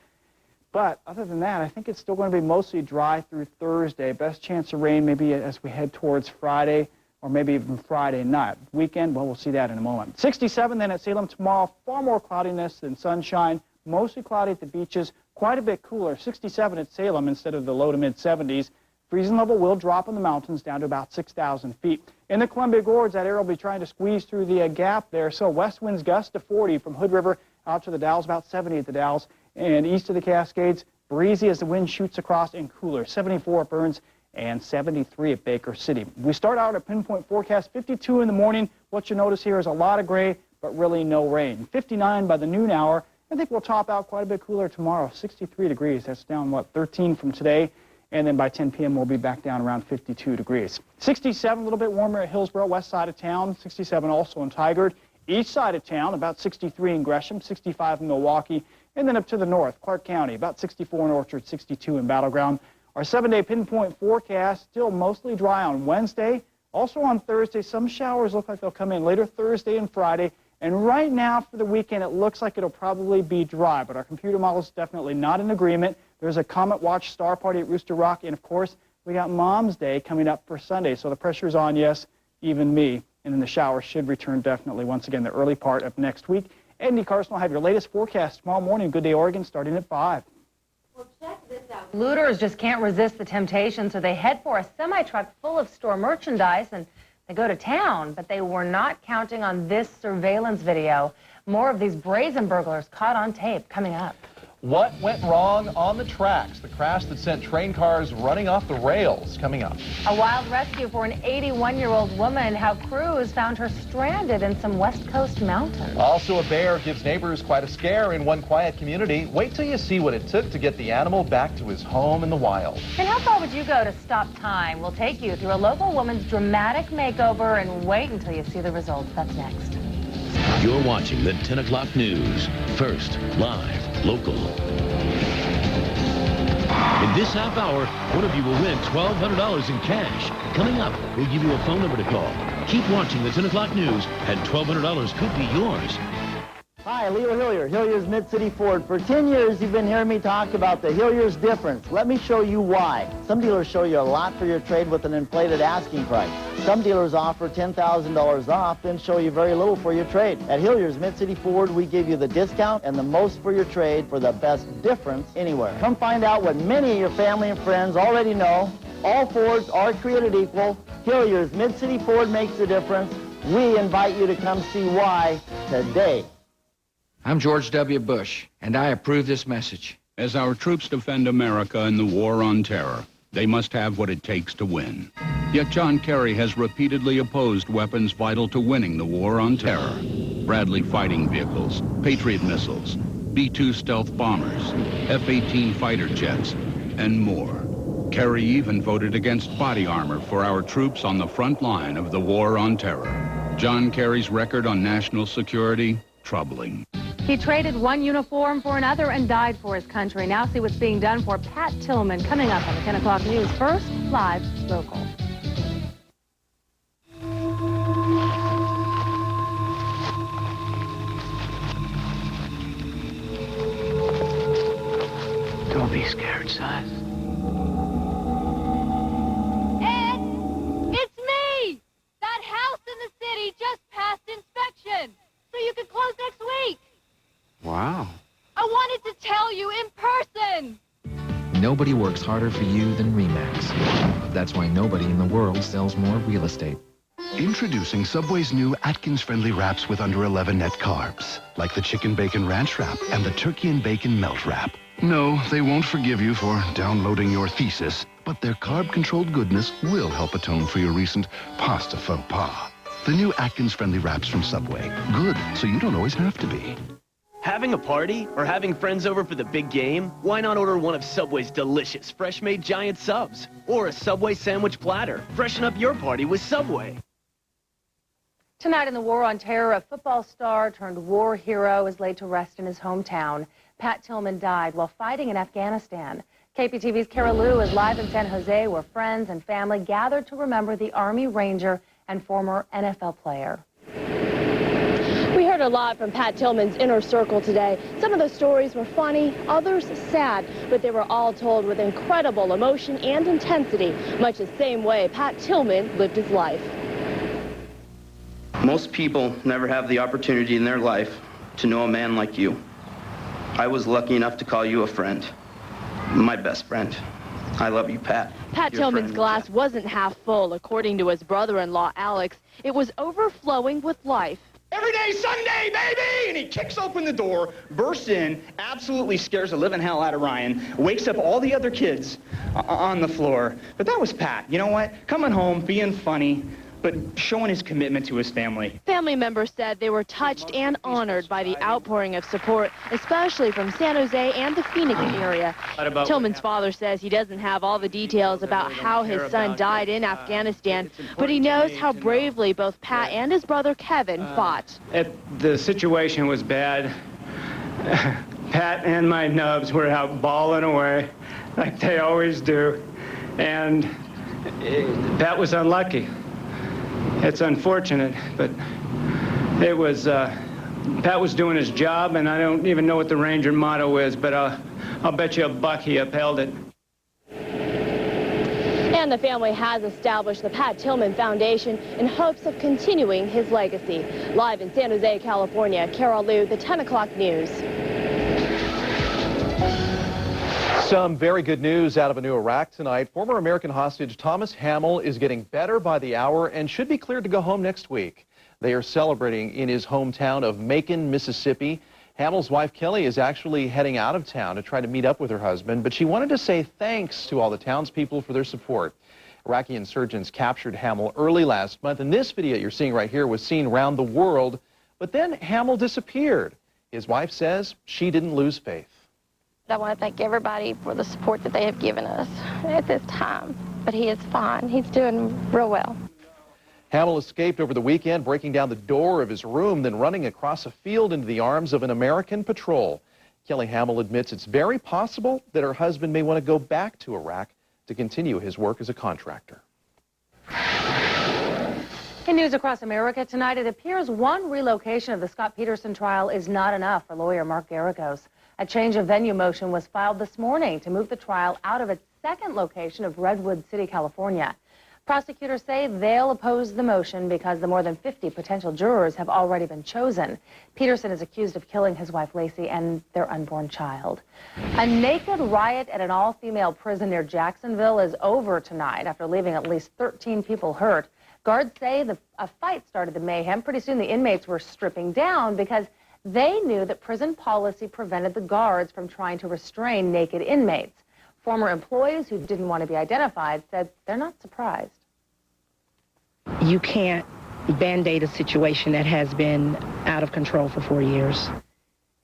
But other than that, I think it's still going to be mostly dry through Thursday. Best chance of rain maybe as we head towards Friday or maybe even Friday night. Weekend, well, we'll see that in a moment. 67 then at Salem tomorrow. Far more cloudiness than sunshine. Mostly cloudy at the beaches. Quite a bit cooler. 67 at Salem instead of the low to mid-70s. Freezing level will drop in the mountains down to about 6,000 feet. In the Columbia Gorge, that air will be trying to squeeze through the gap there. So west winds gust to 40 from Hood River out to the Dalles, about 70 at the Dalles. And east of the Cascades, breezy as the wind shoots across and cooler. 74 at Burns and 73 at Baker City. We start out at pinpoint forecast, 52 in the morning. What you notice here is a lot of gray, but really no rain. 59 by the noon hour. I think we'll top out quite a bit cooler tomorrow. 63 degrees. That's down, 13 from today. And then by 10 p.m., we'll be back down around 52 degrees. 67, a little bit warmer at Hillsborough, west side of town. 67 also in Tigard. East side of town, about 63 in Gresham, 65 in Milwaukee. And then up to the north, Clark County, about 64 in Orchard, 62 in Battleground. Our 7-day pinpoint forecast, still mostly dry on Wednesday. Also on Thursday, some showers look like they'll come in later Thursday and Friday. And right now for the weekend, it looks like it'll probably be dry, but our computer model is definitely not in agreement. There's a Comet Watch Star Party at Rooster Rock, and of course, we got Mom's Day coming up for Sunday, so the pressure's on, yes, even me. And then the showers should return definitely once again the early part of next week. Andy Carson will have your latest forecast tomorrow morning. Good Day, Oregon, starting at 5. Well, check this out. Looters just can't resist the temptation, so they head for a semi-truck full of store merchandise, and they go to town, but they were not counting on this surveillance video. More of these brazen burglars caught on tape coming up. What went wrong on the tracks? The crash that sent train cars running off the rails coming up. A wild rescue for an 81-year-old woman. How crews found her stranded in some West Coast mountains. Also, a bear gives neighbors quite a scare in one quiet community. Wait till you see what it took to get the animal back to his home in the wild. And how far would you go to stop time? We'll take you through a local woman's dramatic makeover and wait until you see the results. That's next. You're watching the 10 o'clock news. First, live, local. In this half hour, one of you will win $1,200 in cash. Coming up, we'll give you a phone number to call. Keep watching the 10 o'clock news, and $1,200 could be yours. Hi, Leo Hillier, Hillier's Mid-City Ford. For 10 years, you've been hearing me talk about the Hillier's difference. Let me show you why. Some dealers show you a lot for your trade with an inflated asking price. Some dealers offer $10,000 off, then show you very little for your trade. At Hillier's Mid-City Ford, we give you the discount and the most for your trade for the best difference anywhere. Come find out what many of your family and friends already know. All Fords are created equal. Hillier's Mid-City Ford makes a difference. We invite you to come see why today. I'm George W. Bush, and I approve this message. As our troops defend America in the war on terror, they must have what it takes to win. Yet John Kerry has repeatedly opposed weapons vital to winning the war on terror. Bradley fighting vehicles, Patriot missiles, B-2 stealth bombers, F-18 fighter jets, and more. Kerry even voted against body armor for our troops on the front line of the war on terror. John Kerry's record on national security, troubling. He traded one uniform for another and died for his country. Now see what's being done for Pat Tillman coming up on the 10 o'clock news. First, live, local. Don't be scared, son. Ed! It's me! That house Wow. I wanted to tell you in person. Nobody works harder for you than RE/MAX. That's why nobody in the world sells more real estate. Introducing Subway's new Atkins-friendly wraps with under 11 net carbs, like the Chicken Bacon Ranch Wrap and the Turkey and Bacon Melt Wrap. No, they won't forgive you for downloading your thesis, but their carb-controlled goodness will help atone for your recent pasta faux pas. The new Atkins-friendly wraps from Subway. Good, so you don't always have to be. Having a party or having friends over for the big game? Why not order one of Subway's delicious fresh-made giant subs? Or a Subway sandwich platter. Freshen up your party with Subway. Tonight in the War on Terror, a football star turned war hero is laid to rest in his hometown. Pat Tillman died while fighting in Afghanistan. KPTV's Kara Lou is live in San Jose, where friends and family gathered to remember the Army Ranger and former NFL player. We heard a lot from Pat Tillman's inner circle today. Some of the stories were funny, others sad, but they were all told with incredible emotion and intensity, much the same way Pat Tillman lived his life. Most people never have the opportunity in their life to know a man like you. I was lucky enough to call you a friend, my best friend. I love you, Pat. Pat Tillman's glass wasn't half full, according to his brother-in-law, Alex. It was overflowing with life. Every day, Sunday, baby! And he kicks open the door, bursts in, absolutely scares the living hell out of Ryan, wakes up all the other kids on the floor. But that was Pat. You know what? Coming home, being funny, but showing his commitment to his family. Family members said they were touched and honored by the outpouring of support, especially from San Jose and the Phoenix area. Tillman's father says he doesn't have all the details about how his son died in Afghanistan, but he knows how bravely both Pat and his brother Kevin fought. The situation was bad. Pat and my nubs were out bawling away like they always do, and Pat was unlucky. It's unfortunate, but it was, Pat was doing his job, and I don't even know what the Ranger motto is, but I'll bet you $1 he upheld it. And the family has established the Pat Tillman Foundation in hopes of continuing his legacy. Live in San Jose, California, Carol Liu, the 10 o'clock news. Some very good news out of a new Iraq tonight. Former American hostage Thomas Hamill is getting better by the hour and should be cleared to go home next week. They are celebrating in his hometown of Macon, Mississippi. Hamill's wife, Kelly, is actually heading out of town to try to meet up with her husband, but she wanted to say thanks to all the townspeople for their support. Iraqi insurgents captured Hamill early last month, and this video you're seeing right here was seen around the world, but then Hamill disappeared. His wife says she didn't lose faith. I want to thank everybody for the support that they have given us at this time. But he is fine. He's doing real well. Hamill escaped over the weekend, breaking down the door of his room, then running across a field into the arms of an American patrol. Kelly Hamill admits it's very possible that her husband may want to go back to Iraq to continue his work as a contractor. In news across America tonight, it appears one relocation of the Scott Peterson trial is not enough for lawyer Mark Garagos. A change of venue motion was filed this morning to move the trial out of its second location of Redwood City, California. Prosecutors say they'll oppose the motion because the more than 50 potential jurors have already been chosen. Peterson is accused of killing his wife Lacey and their unborn child. A naked riot at an all-female prison near Jacksonville is over tonight after leaving at least 13 people hurt. Guards say a fight started the mayhem. Pretty soon the inmates were stripping down because they knew that prison policy prevented the guards from trying to restrain naked inmates. Former employees who didn't want to be identified said they're not surprised. You can't band-aid a situation that has been out of control for 4 years.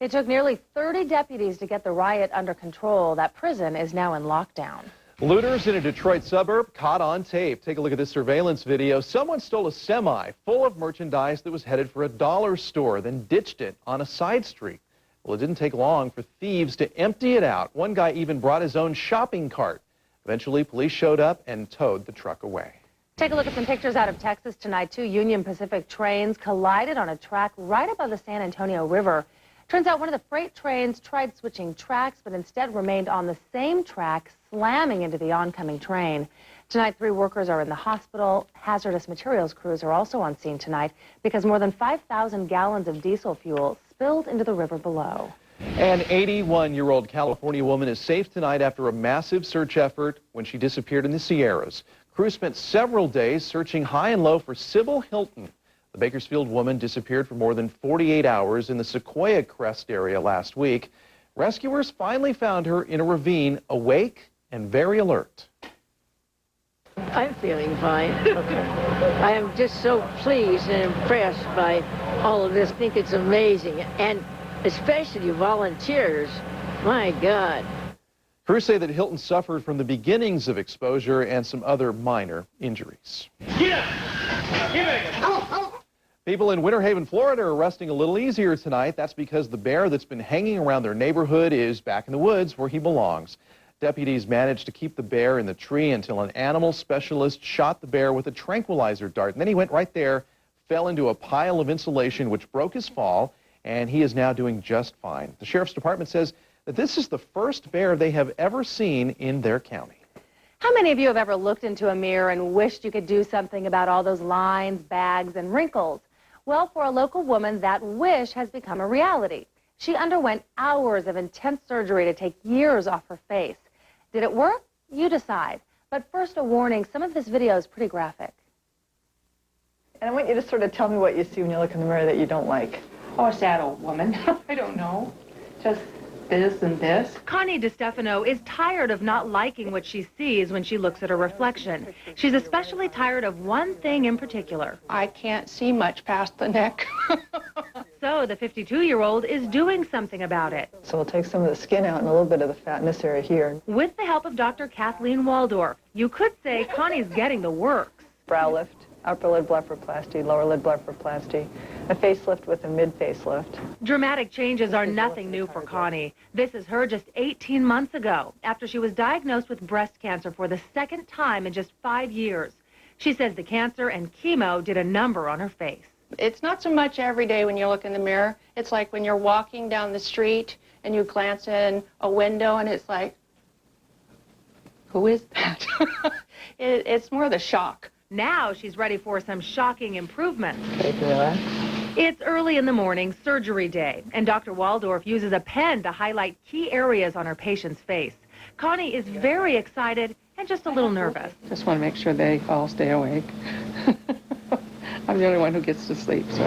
It took nearly 30 deputies to get the riot under control. That prison is now in lockdown. Looters in a Detroit suburb caught on tape. Take a look at this surveillance video. Someone stole a semi full of merchandise that was headed for a dollar store, then ditched it on a side street. Well, it didn't take long for thieves to empty it out. One guy even brought his own shopping cart. Eventually, police showed up and towed the truck away. Take a look at some pictures out of Texas tonight. Two Union Pacific trains collided on a track right above the San Antonio River. Turns out one of the freight trains tried switching tracks, but instead remained on the same track, slamming into the oncoming train. Tonight, 3 workers are in the hospital. Hazardous materials crews are also on scene tonight because more than 5,000 gallons of diesel fuel spilled into the river below. An 81-year-old California woman is safe tonight after a massive search effort when she disappeared in the Sierras. Crews spent several days searching high and low for Sybil Hilton. The Bakersfield woman disappeared for more than 48 hours in the Sequoia Crest area last week. Rescuers finally found her in a ravine, awake and very alert. I'm feeling fine. I am just so pleased and impressed by all of this. I think it's amazing, and especially volunteers. My God. Crews say that Hilton suffered from the beginnings of exposure and some other minor injuries. People in Winter Haven, Florida are resting a little easier tonight. That's because the bear that's been hanging around their neighborhood is back in the woods where he belongs. Deputies managed to keep the bear in the tree until an animal specialist shot the bear with a tranquilizer dart. And then he went right there, fell into a pile of insulation, which broke his fall, and he is now doing just fine. The Sheriff's Department says that this is the first bear they have ever seen in their county. How many of you have ever looked into a mirror and wished you could do something about all those lines, bags, and wrinkles? Well, for a local woman, that wish has become a reality. She underwent hours of intense surgery to take years off her face. Did it work? You decide. But first, a warning, some of this video is pretty graphic. And I want you to sort of tell me what you see when you look in the mirror that you don't like. Oh, a sad old woman. I don't know. Just this and this. Connie DeStefano is tired of not liking what she sees when she looks at her reflection. She's especially tired of one thing in particular. I can't see much past the neck. So the 52-year-old is doing something about it. So we'll take some of the skin out and a little bit of the fat in this area here. With the help of Dr. Kathleen Waldorf, you could say Connie's getting the works. Brow lift, upper lid blepharoplasty, lower lid blepharoplasty, a facelift with a mid-facelift. Dramatic changes are nothing new for Connie. This is her just 18 months ago, after she was diagnosed with breast cancer for the second time in just 5 years. She says the cancer and chemo did a number on her face. It's not so much every day when you look in the mirror. It's like when you're walking down the street and you glance in a window and it's like, who is that? It's more the shock. Now she's ready for some shocking improvements. Okay, relax. It's early in the morning, surgery day, and Dr. Waldorf uses a pen to highlight key areas on her patient's face. Connie is very excited and just a little nervous. Just want to make sure they all stay awake. I'm the only one who gets to sleep, so.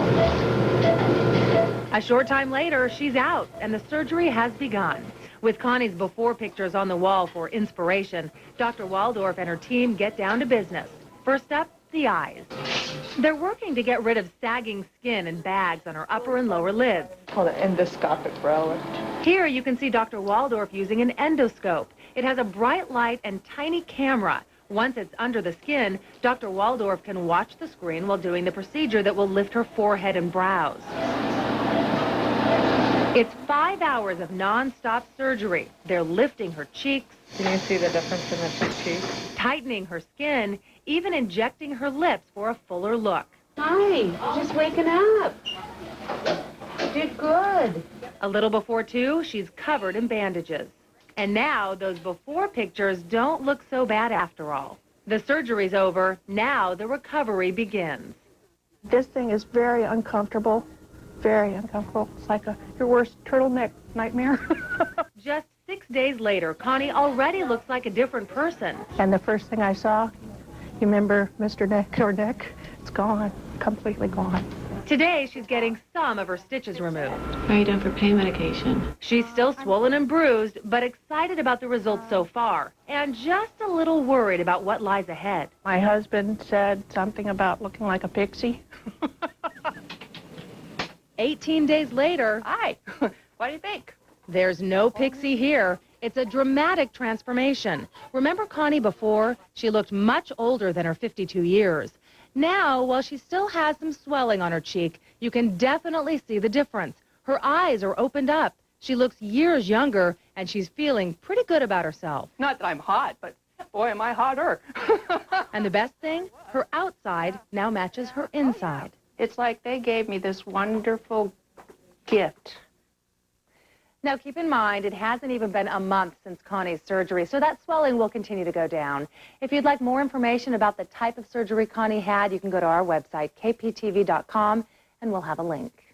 A short time later, she's out, and the surgery has begun. With Connie's before pictures on the wall for inspiration, Dr. Waldorf and her team get down to business. First up, the eyes. They're working to get rid of sagging skin and bags on her upper and lower lids. Called an endoscopic brow lift. Here you can see Dr. Waldorf using an endoscope. It has a bright light and tiny camera. Once it's under the skin, Dr. Waldorf can watch the screen while doing the procedure that will lift her forehead and brows. It's 5 hours of non-stop surgery. They're lifting her cheeks. Can you see the difference in the two cheeks? Tightening her skin, even injecting her lips for a fuller look. Hi, just waking up. Did good. A little before 2, she's covered in bandages. And now those before pictures don't look so bad after all. The surgery's over. Now the recovery begins. This thing is very uncomfortable. Very uncomfortable. It's like your worst turtleneck nightmare. Just 6 days later, Connie already looks like a different person. And the first thing I saw, you remember Mr. Neck or Neck? It's gone. Completely gone. Today, she's getting some of her stitches removed. How are you doing for pain medication? She's still swollen and bruised, but excited about the results so far, and just a little worried about what lies ahead. My husband said something about looking like a pixie. 18 days later, Hi. What do you think? there's no pixie here. It's a dramatic transformation. Remember Connie before? She looked much older than her 52 years. Now, while she still has some swelling on her cheek, you can definitely see the difference. Her eyes are opened up. She looks years younger, and she's feeling pretty good about herself. Not that I'm hot, but boy, am I hotter. And the best thing? Her outside now matches her inside. It's like they gave me this wonderful gift. Now, keep in mind, it hasn't even been a month since Connie's surgery, so that swelling will continue to go down. If you'd like more information about the type of surgery Connie had, you can go to our website, kptv.com, and we'll have a link.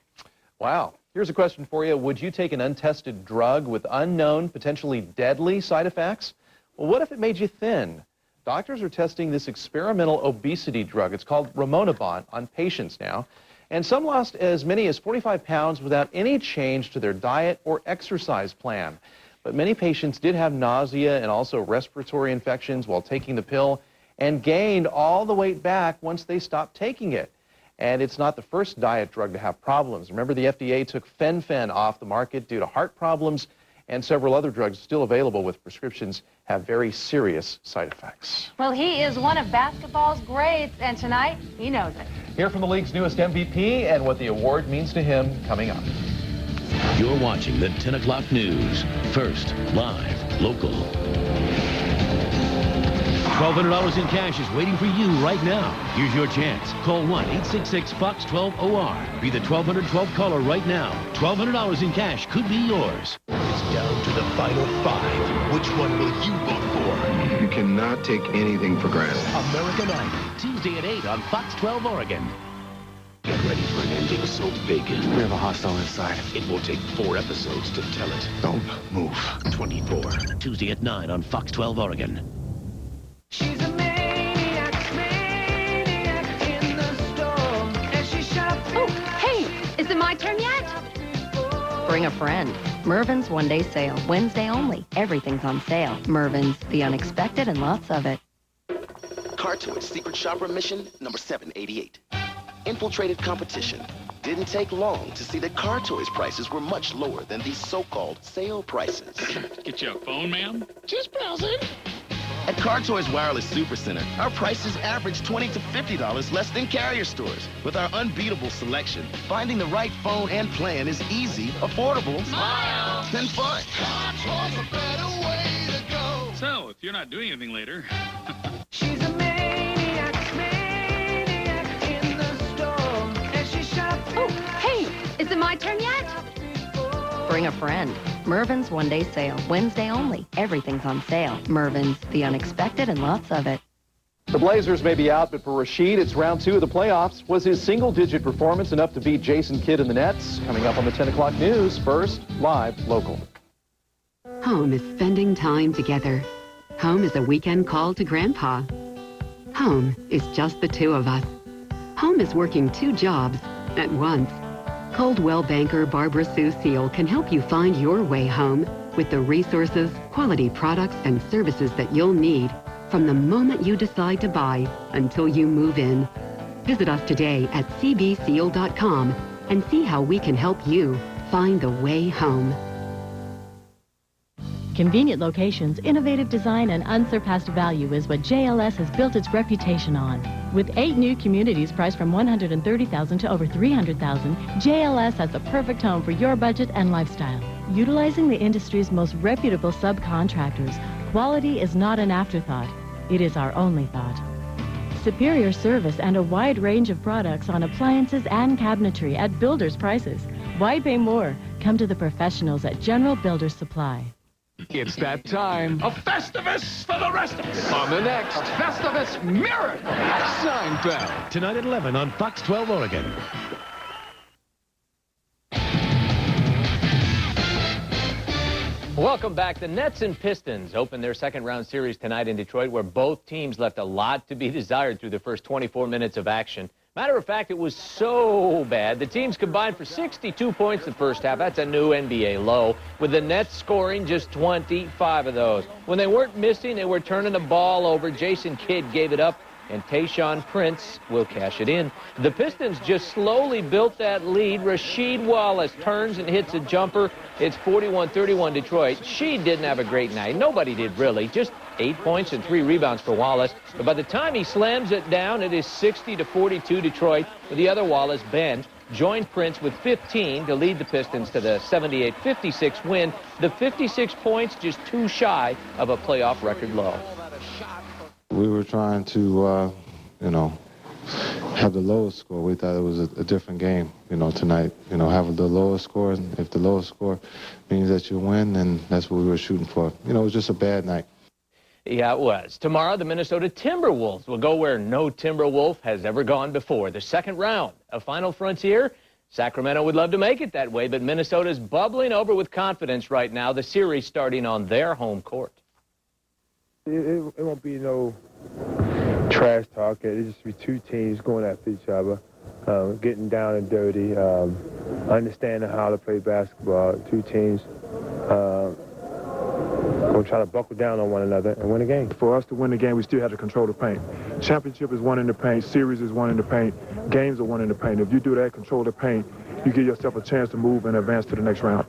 Wow. Here's a question for you. Would you take an untested drug with unknown, potentially deadly side effects? Well, what if it made you thin? Doctors are testing this experimental obesity drug. It's called Rimonabant on patients now. And some lost as many as 45 pounds without any change to their diet or exercise plan. But many patients did have nausea and also respiratory infections while taking the pill and gained all the weight back once they stopped taking it. And it's not the first diet drug to have problems. Remember, the FDA took Fen-Phen off the market due to heart problems, and several other drugs still available with prescriptions have very serious side effects. Well, he is one of basketball's greats, and tonight he knows it. Hear from the league's newest MVP and what the award means to him coming up. You're watching the 10 o'clock news. First, live, local. $1,200 in cash is waiting for you right now. Here's your chance. Call 1-866-FOX-12-OR. Be the 1212 caller right now. $1,200 in cash could be yours. It's down to the final 5. Which one will you vote for? You cannot take anything for granted. American Idol, Tuesday at 8 on Fox 12 Oregon. Get ready for an ending so big. We have a hostile inside. It will take 4 episodes to tell it. Don't move. 24. Tuesday at 9 on Fox 12 Oregon. She's a maniac in the store, and she's shopping. Oh, hey, is it my turn yet? Bring a friend. Mervyn's one-day sale, Wednesday only. Everything's on sale. Mervyn's, the unexpected and lots of it. Car Toys Secret Shopper Mission number 788. Infiltrated competition. Didn't take long to see that Car Toys prices were much lower than these so-called sale prices. Get you a phone, ma'am? Just browsing. At Car Toys Wireless Supercenter, our prices average $20 to $50 less than carrier stores. With our unbeatable selection, finding the right phone and plan is easy, affordable, and fun. Car Toys a better way to go. So, if you're not doing anything later... She's a maniac in the store, and she's shopping. Oh, hey, is it my turn yet? Bring a friend. Mervyn's one-day sale, Wednesday only. Everything's on sale. Mervyn's, the unexpected and lots of it. The Blazers may be out, but for Rashid, it's round 2 of the playoffs. Was his single-digit performance enough to beat Jason Kidd in the Nets? Coming up on the 10 o'clock news. First, live, local. Home is spending time together. Home is a weekend call to Grandpa. Home is just the two of us. Home is working 2 jobs at once. Coldwell banker Barbara Sue Seal can help you find your way home with the resources, quality products, and services that you'll need from the moment you decide to buy until you move in. Visit us today at cbseal.com and see how we can help you find the way home. Convenient locations, innovative design, and unsurpassed value is what JLS has built its reputation on. With 8 new communities priced from $130,000 to over $300,000, JLS has the perfect home for your budget and lifestyle. Utilizing the industry's most reputable subcontractors, quality is not an afterthought. It is our only thought. Superior service and a wide range of products on appliances and cabinetry at builders' prices. Why pay more? Come to the professionals at General Builders Supply. It's that time. A Festivus for the rest of us. On the next Festivus Miracle at Seinfeld. Tonight at 11 on Fox 12 Oregon. Welcome back. The Nets and Pistons open their second-round series tonight in Detroit, where both teams left a lot to be desired through the first 24 minutes of action. Matter of fact, it was so bad. The teams combined for 62 points the first half. That's a new NBA low, with the Nets scoring just 25 of those. When they weren't missing, they were turning the ball over. Jason Kidd gave it up, and Tayshaun Prince will cash it in. The Pistons just slowly built that lead. Rasheed Wallace turns and hits a jumper. It's 41-31 Detroit. She didn't have a great night. Nobody did, really. Just 8 points and 3 rebounds for Wallace. But by the time he slams it down, it is 60-42 Detroit, with the other Wallace, Ben, joined Prince with 15 to lead the Pistons to the 78-56 win. The 56 points just 2 shy of a playoff record low. We were trying to, have the lowest score. We thought it was a different game, tonight. Have the lowest score. And if the lowest score means that you win, then that's what we were shooting for. It was just a bad night. Yeah, it was. Tomorrow, the Minnesota Timberwolves will go where no Timberwolf has ever gone before. The second round of Final Frontier. Sacramento would love to make it that way, but Minnesota's bubbling over with confidence right now, the series starting on their home court. It won't be no trash talk. It'll just be two teams going after each other, getting down and dirty, understanding how to play basketball. Two teams going to try to buckle down on one another and win a game. For us to win the game, we still have to control the paint. Championship is won in the paint. Series is won in the paint. Games are won in the paint. If you do that, control the paint, you give yourself a chance to move and advance to the next round.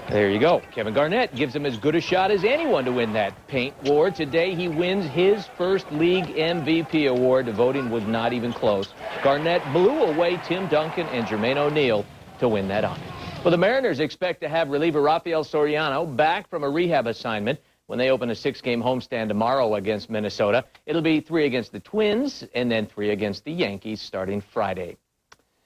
There you go. Kevin Garnett gives him as good a shot as anyone to win that paint war. Today he wins his first league MVP award. The voting was not even close. Garnett blew away Tim Duncan and Jermaine O'Neal to win that honor. Well, the Mariners expect to have reliever Rafael Soriano back from a rehab assignment when they open a 6-game homestand tomorrow against Minnesota. It'll be 3 against the Twins and then 3 against the Yankees starting Friday.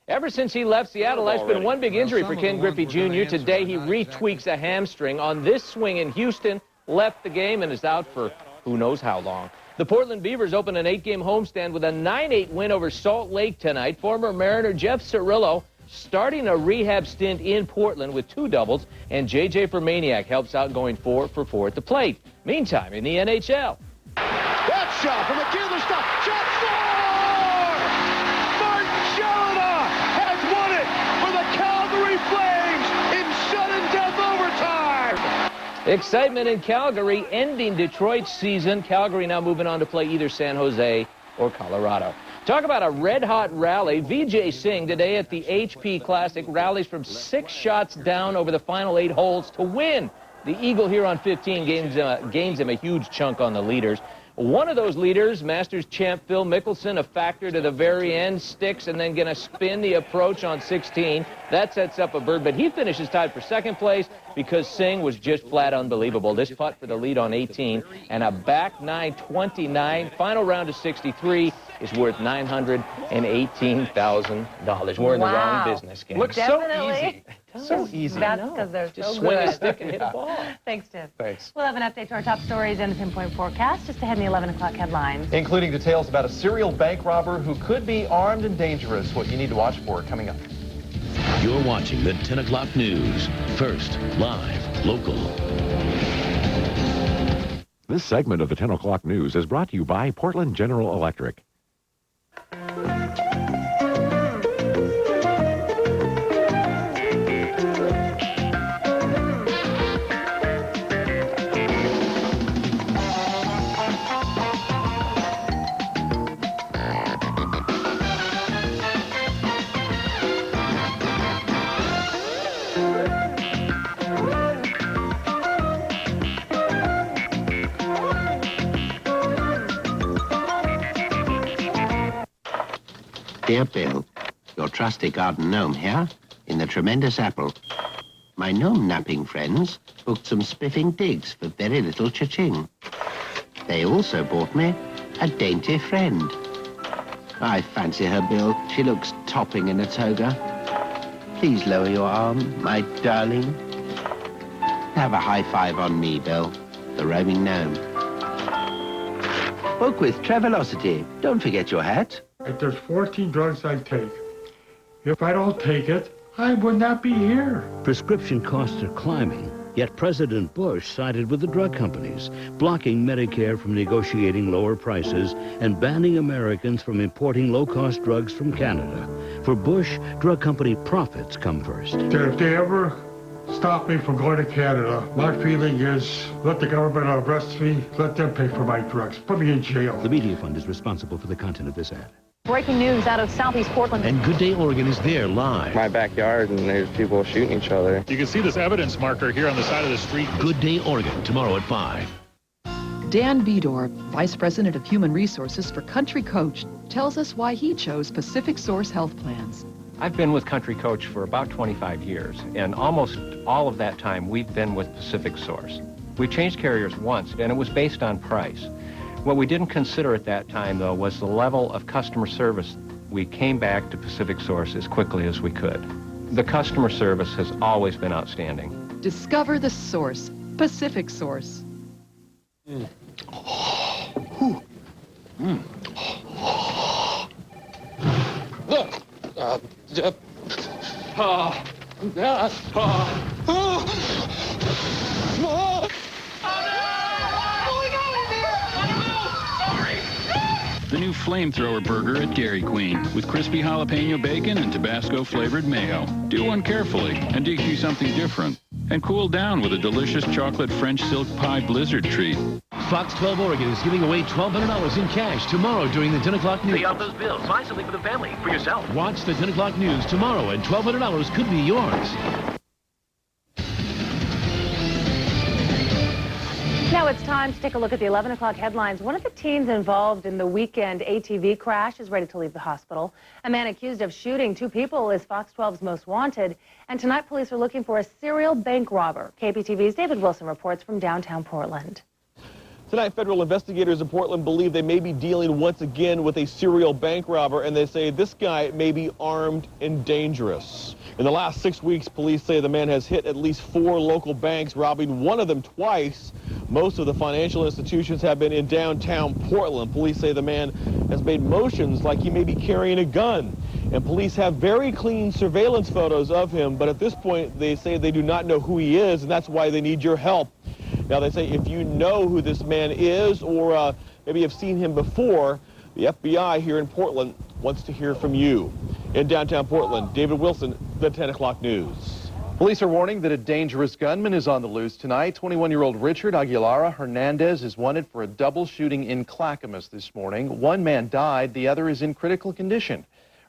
Ever since he left Seattle, that's been one big injury for Ken Griffey Jr. Today, he retweaks a hamstring on this swing in Houston, left the game, and is out for who knows how long. The Portland Beavers open an 8-game homestand with a 9-8 win over Salt Lake tonight. Former Mariner Jeff Cirillo starting a rehab stint in Portland with 2 doubles, and J.J. Fermaniak helps out going 4 for 4 at the plate. Meantime, in the NHL. That shot from McKinley stop. Shot score! Martin Jonah has won it for the Calgary Flames in sudden death overtime. Excitement in Calgary ending Detroit's season. Calgary now moving on to play either San Jose or Colorado. Talk about a red-hot rally. Vijay Singh today at the HP Classic rallies from 6 shots down over the final 8 holes to win. The Eagle here on 15 gains him a huge chunk on the leaders. One of those leaders, Masters champ Phil Mickelson, a factor to the very end, sticks and then going to spin the approach on 16. That sets up a bird, but he finishes tied for second place because Singh was just flat unbelievable. This putt for the lead on 18 and a back 929. Final round of 63 is worth $918,000. We're in the wrong business, gang. Looks so easy. So easy. That's because they're so Just good. swing a stick and hit a ball. Thanks, Tim. Thanks. We'll have an update to our top stories and the pinpoint forecast just ahead in the 11 o'clock headlines. Including details about a serial bank robber who could be armed and dangerous. What you need to watch for coming up. You're watching the 10 o'clock news. First, live, local. This segment of the 10 o'clock news is brought to you by Portland General Electric. Dear Bill, your trusty garden gnome here, in the tremendous apple. My gnome napping friends booked some spiffing digs for very little cha-ching. They also bought me a dainty friend. I fancy her, Bill. She looks topping in a toga. Please lower your arm, my darling. Have a high five on me, Bill, the roaming gnome. Book with Travelocity. Don't forget your hat. If there's 14 drugs I take, if I don't take it, I would not be here. Prescription costs are climbing, yet President Bush sided with the drug companies, blocking Medicare from negotiating lower prices and banning Americans from importing low-cost drugs from Canada. For Bush, drug company profits come first. If they ever stop me from going to Canada, my feeling is let the government arrest me, let them pay for my drugs, put me in jail. The Media Fund is responsible for the content of this ad. Breaking news out of Southeast Portland. And Good Day Oregon is there live. My backyard, and there's people shooting each other. You can see this evidence marker here on the side of the street. Good Day Oregon, tomorrow at 5. Dan Vidor, Vice President of Human Resources for Country Coach, tells us why he chose Pacific Source Health Plans. I've been with Country Coach for about 25 years, and almost all of that time we've been with Pacific Source. We changed carriers once, and it was based on price. What we didn't consider at that time, though, was the level of customer service. We came back to Pacific Source as quickly as we could. The customer service has always been outstanding. Discover the source, Pacific Source. Look, The new flamethrower burger at Dairy Queen with crispy jalapeno bacon and Tabasco flavored mayo. Do one carefully and dig you something different. And cool down with a delicious chocolate French silk pie blizzard treat. Fox 12 Oregon is giving away $1,200 in cash tomorrow during the 10 o'clock news. Pay off those bills. Buy something for the family, for yourself. Watch the 10 o'clock news tomorrow and $1,200 could be yours. Now it's time to take a look at the 11 o'clock headlines. One of the teens involved in the weekend ATV crash is ready to leave the hospital. A man accused of shooting 2 people is Fox 12's most wanted. And tonight police are looking for a serial bank robber. KPTV's David Wilson reports from downtown Portland. Tonight, federal investigators in Portland believe they may be dealing once again with a serial bank robber, and they say this guy may be armed and dangerous. In the last 6 weeks, police say the man has hit at least 4 local banks, robbing one of them twice. Most of the financial institutions have been in downtown Portland. Police say the man has made motions like he may be carrying a gun. And police have very clean surveillance photos of him, but at this point, they say they do not know who he is, and that's why they need your help. Now, they say if you know who this man is or maybe have seen him before, the FBI here in Portland wants to hear from you. In downtown Portland, David Wilson, the 10 o'clock news. Police are warning that a dangerous gunman is on the loose tonight. 21-year-old Richard Aguilar Hernandez is wanted for a double shooting in Clackamas this morning. One man died, the other is in critical condition.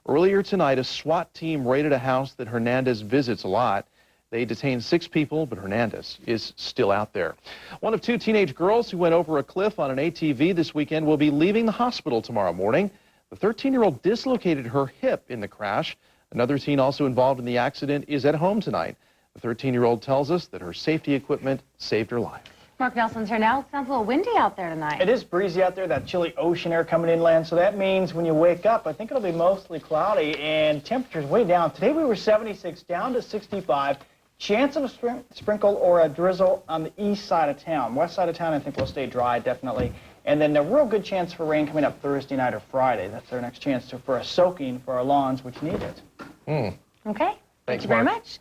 Earlier tonight, a SWAT team raided a house that Hernandez visits a lot. They detained 6 people, but Hernandez is still out there. One of 2 teenage girls who went over a cliff on an ATV this weekend will be leaving the hospital tomorrow morning. The 13-year-old dislocated her hip in the crash. Another teen also involved in the accident is at home tonight. The 13-year-old tells us that her safety equipment saved her life. Mark Nelson's here now. It sounds a little windy out there tonight. It is breezy out there, that chilly ocean air coming inland, so that means when you wake up, I think it'll be mostly cloudy and temperatures way down. Today we were 76, down to 65. Chance of a sprinkle or a drizzle on the east side of town. West side of town, I think, will stay dry, definitely. And then a real good chance for rain coming up Thursday night or Friday. That's our next chance for a soaking for our lawns, which need it. Okay. Thank you very much.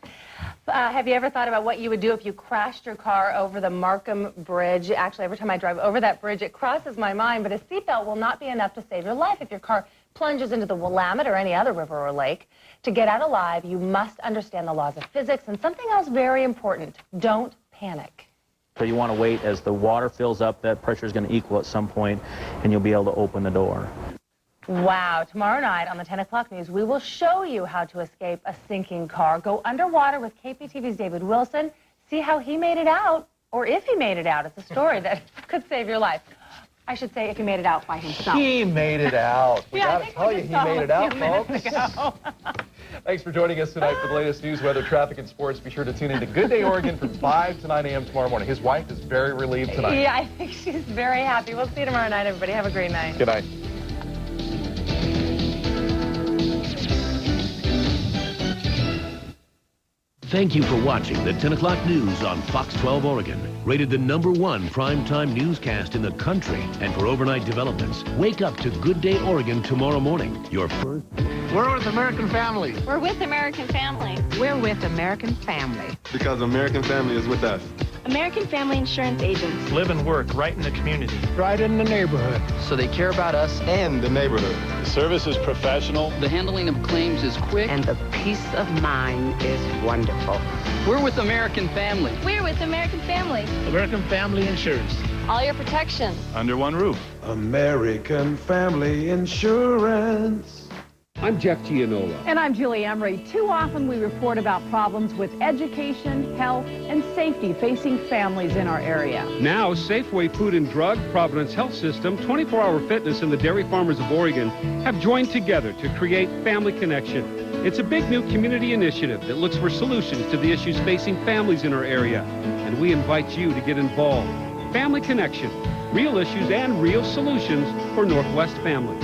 Have you ever thought about what you would do if you crashed your car over the Markham Bridge? Actually, every time I drive over that bridge, it crosses my mind, but a seatbelt will not be enough to save your life if your car plunges into the Willamette or any other river or lake. To get out alive, you must understand the laws of physics, and something else very important, don't panic. So you want to wait as the water fills up, that pressure is going to equal at some point, and you'll be able to open the door. Wow. Tomorrow night on the 10 o'clock news, we will show you how to escape a sinking car. Go underwater with KPTV's David Wilson. See how he made it out, or if he made it out. It's a story that could save your life. I should say if he made it out by himself. He made it out. We Yeah, gotta tell you, he made it out, folks. Thanks for joining us tonight for the latest news, weather, traffic, and sports. Be sure to tune in to Good Day Oregon from 5 to 9 a.m. tomorrow morning. His wife is very relieved tonight. Yeah, I think she's very happy. We'll see you tomorrow night, everybody. Have a great night. Good night. Thank you for watching the 10 o'clock news on Fox 12 Oregon. Rated the #1 primetime newscast in the country. And for overnight developments, wake up to Good Day Oregon tomorrow morning. Your first... We're with American Family. We're with American Family. We're with American Family. Because American Family is with us. American Family Insurance Agents. Live and work right in the community. Right in the neighborhood. So they care about us and the neighborhood. The service is professional. The handling of claims is quick. And the peace of mind is wonderful. We're with American Family. We're with American Family. American Family Insurance. All your protection. Under one roof. American Family Insurance. I'm Jeff Gianola. And I'm Julie Emery. Too often we report about problems with education, health, and safety facing families in our area. Now, Safeway Food and Drug, Providence Health System, 24-Hour Fitness, and the Dairy Farmers of Oregon have joined together to create Family Connection. It's a big new community initiative that looks for solutions to the issues facing families in our area. And we invite you to get involved. Family Connection, real issues and real solutions for Northwest families.